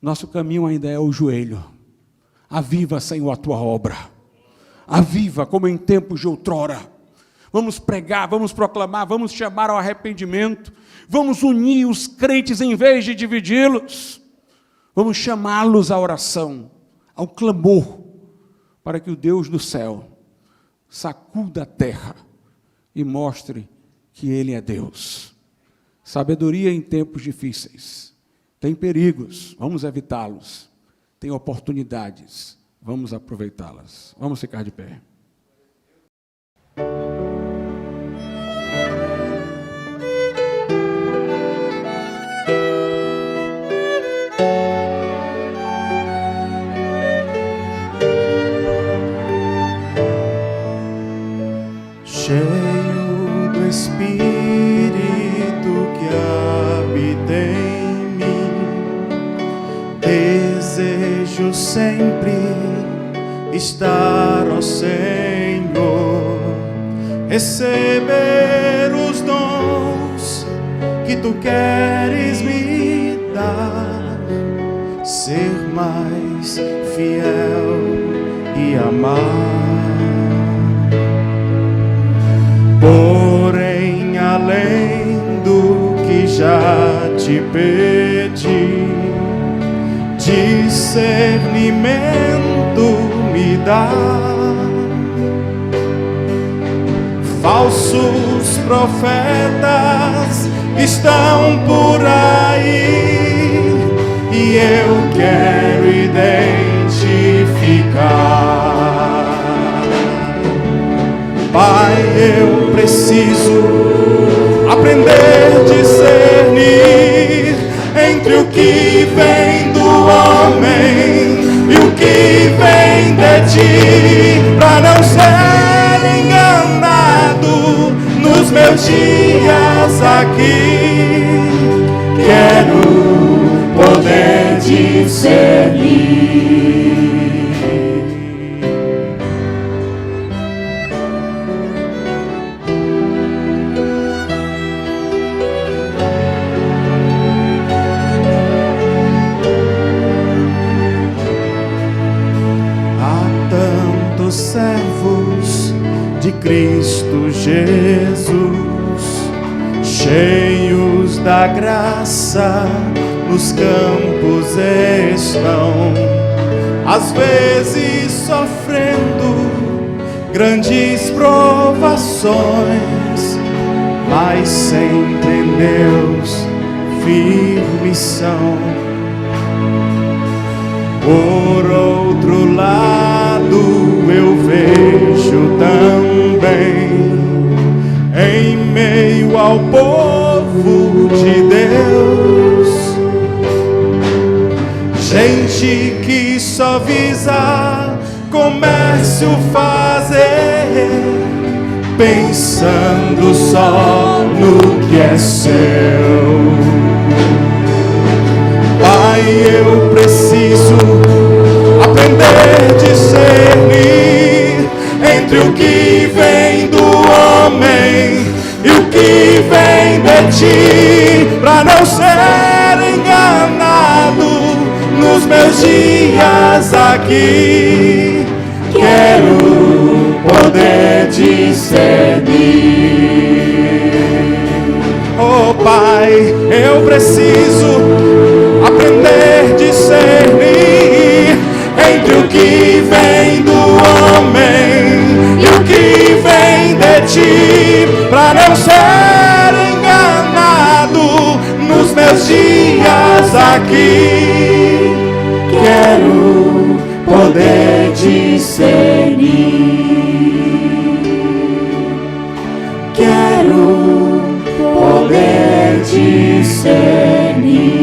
nosso caminho ainda é o joelho. Aviva, Senhor, a tua obra. Aviva, como em tempos de outrora. Vamos pregar, vamos proclamar, vamos chamar ao arrependimento, vamos unir os crentes em vez de dividi-los, vamos chamá-los à oração, ao clamor, para que o Deus do céu sacuda a terra e mostre que Ele é Deus. Sabedoria em tempos difíceis. Tem perigos, vamos evitá-los. Tem oportunidades, vamos aproveitá-las. Vamos ficar de pé.
Cheio do Espírito que habita em mim, desejo sempre estar, ó Senhor, receber os dons que Tu queres me dar, ser mais fiel e amar. Porém, além do que já te pedi, discernimento me dá. falsos profetas estão por aí e eu quero identificar. Pai, eu preciso aprender a discernir entre o que vem do homem e o que vem de ti, para não ser enganado nos meus dias aqui. Quero poder discernir. Servos de Cristo Jesus, cheios da graça, nos campos estão, às vezes sofrendo grandes provações, mas sempre em Deus firmes são. Por outro lado, eu vejo também, em meio ao povo de Deus, gente que só visa comércio fazer, pensando só no que é seu. Pai, eu preciso aprender a discernir entre o que vem do homem e o que vem de ti, para não ser enganado nos meus dias aqui. Quero poder discernir. Oh Pai, eu preciso aprender a discernir entre o que vem do homem e o que vem de ti, para não ser enganado nos meus dias aqui. Quero poder discernir. Quero poder discernir.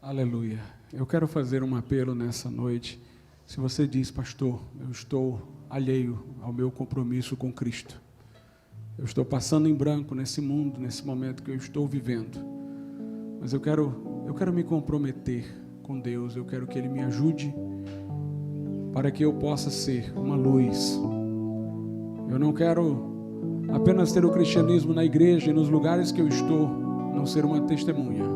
Aleluia. Eu quero fazer um apelo nessa noite. Se você diz, pastor, eu estou alheio ao meu compromisso com Cristo. Eu estou passando em branco nesse mundo, nesse momento que eu estou vivendo. Mas eu quero me comprometer com Deus. Eu quero que Ele me ajude para que eu possa ser uma luz. Eu não quero apenas ter o cristianismo na igreja e nos lugares que eu estou, não ser uma testemunha.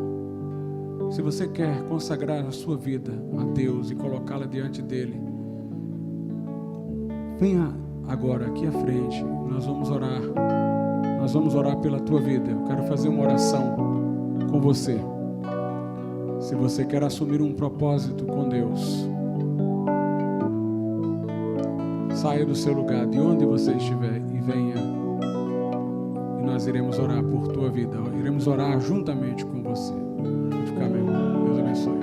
Se você quer consagrar a sua vida a Deus e colocá-la diante dEle, venha agora aqui à frente, nós vamos orar pela tua vida. Eu quero fazer uma oração com você. Se você quer assumir um propósito com Deus, saia do seu lugar, de onde você estiver, e venha, e nós iremos orar por tua vida, iremos orar juntamente com você. Vou ficar mesmo. Deus abençoe.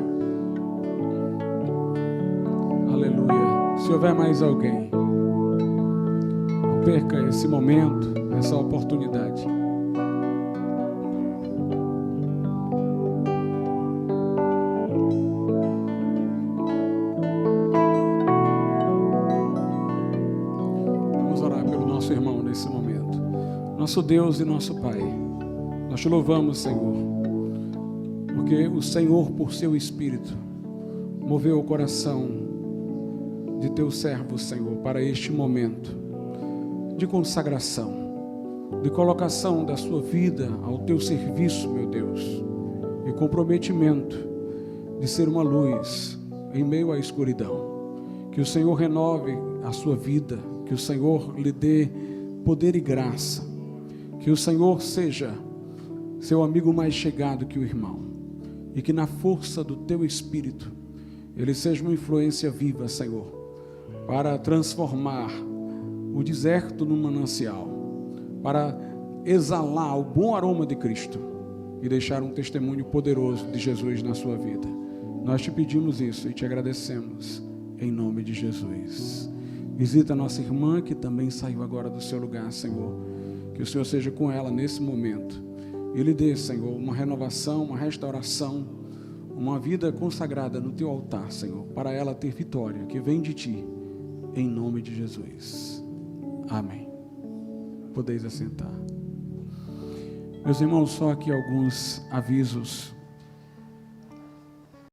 Aleluia. Se houver mais alguém, não perca esse momento, essa oportunidade. Vamos orar pelo nosso irmão nesse momento. Nosso Deus e nosso Pai, nós te louvamos, Senhor, porque o Senhor, por seu Espírito, moveu o coração de teu servo, Senhor, para este momento de consagração, de colocação da sua vida ao teu serviço, meu Deus, e comprometimento de ser uma luz em meio à escuridão. Que o Senhor renove a sua vida, que o Senhor lhe dê poder e graça, que o Senhor seja seu amigo mais chegado que o irmão, e que na força do Teu Espírito, ele seja uma influência viva, Senhor, para transformar o deserto num manancial, para exalar o bom aroma de Cristo e deixar um testemunho poderoso de Jesus na sua vida. Nós te pedimos isso e te agradecemos, em nome de Jesus. Visita a nossa irmã que também saiu agora do seu lugar, Senhor. Que o Senhor seja com ela nesse momento. E lhe dê, Senhor, uma renovação, uma restauração, uma vida consagrada no teu altar, Senhor, para ela ter vitória que vem de ti, em nome de Jesus. Amém. Podeis assentar. Meus irmãos, só aqui alguns avisos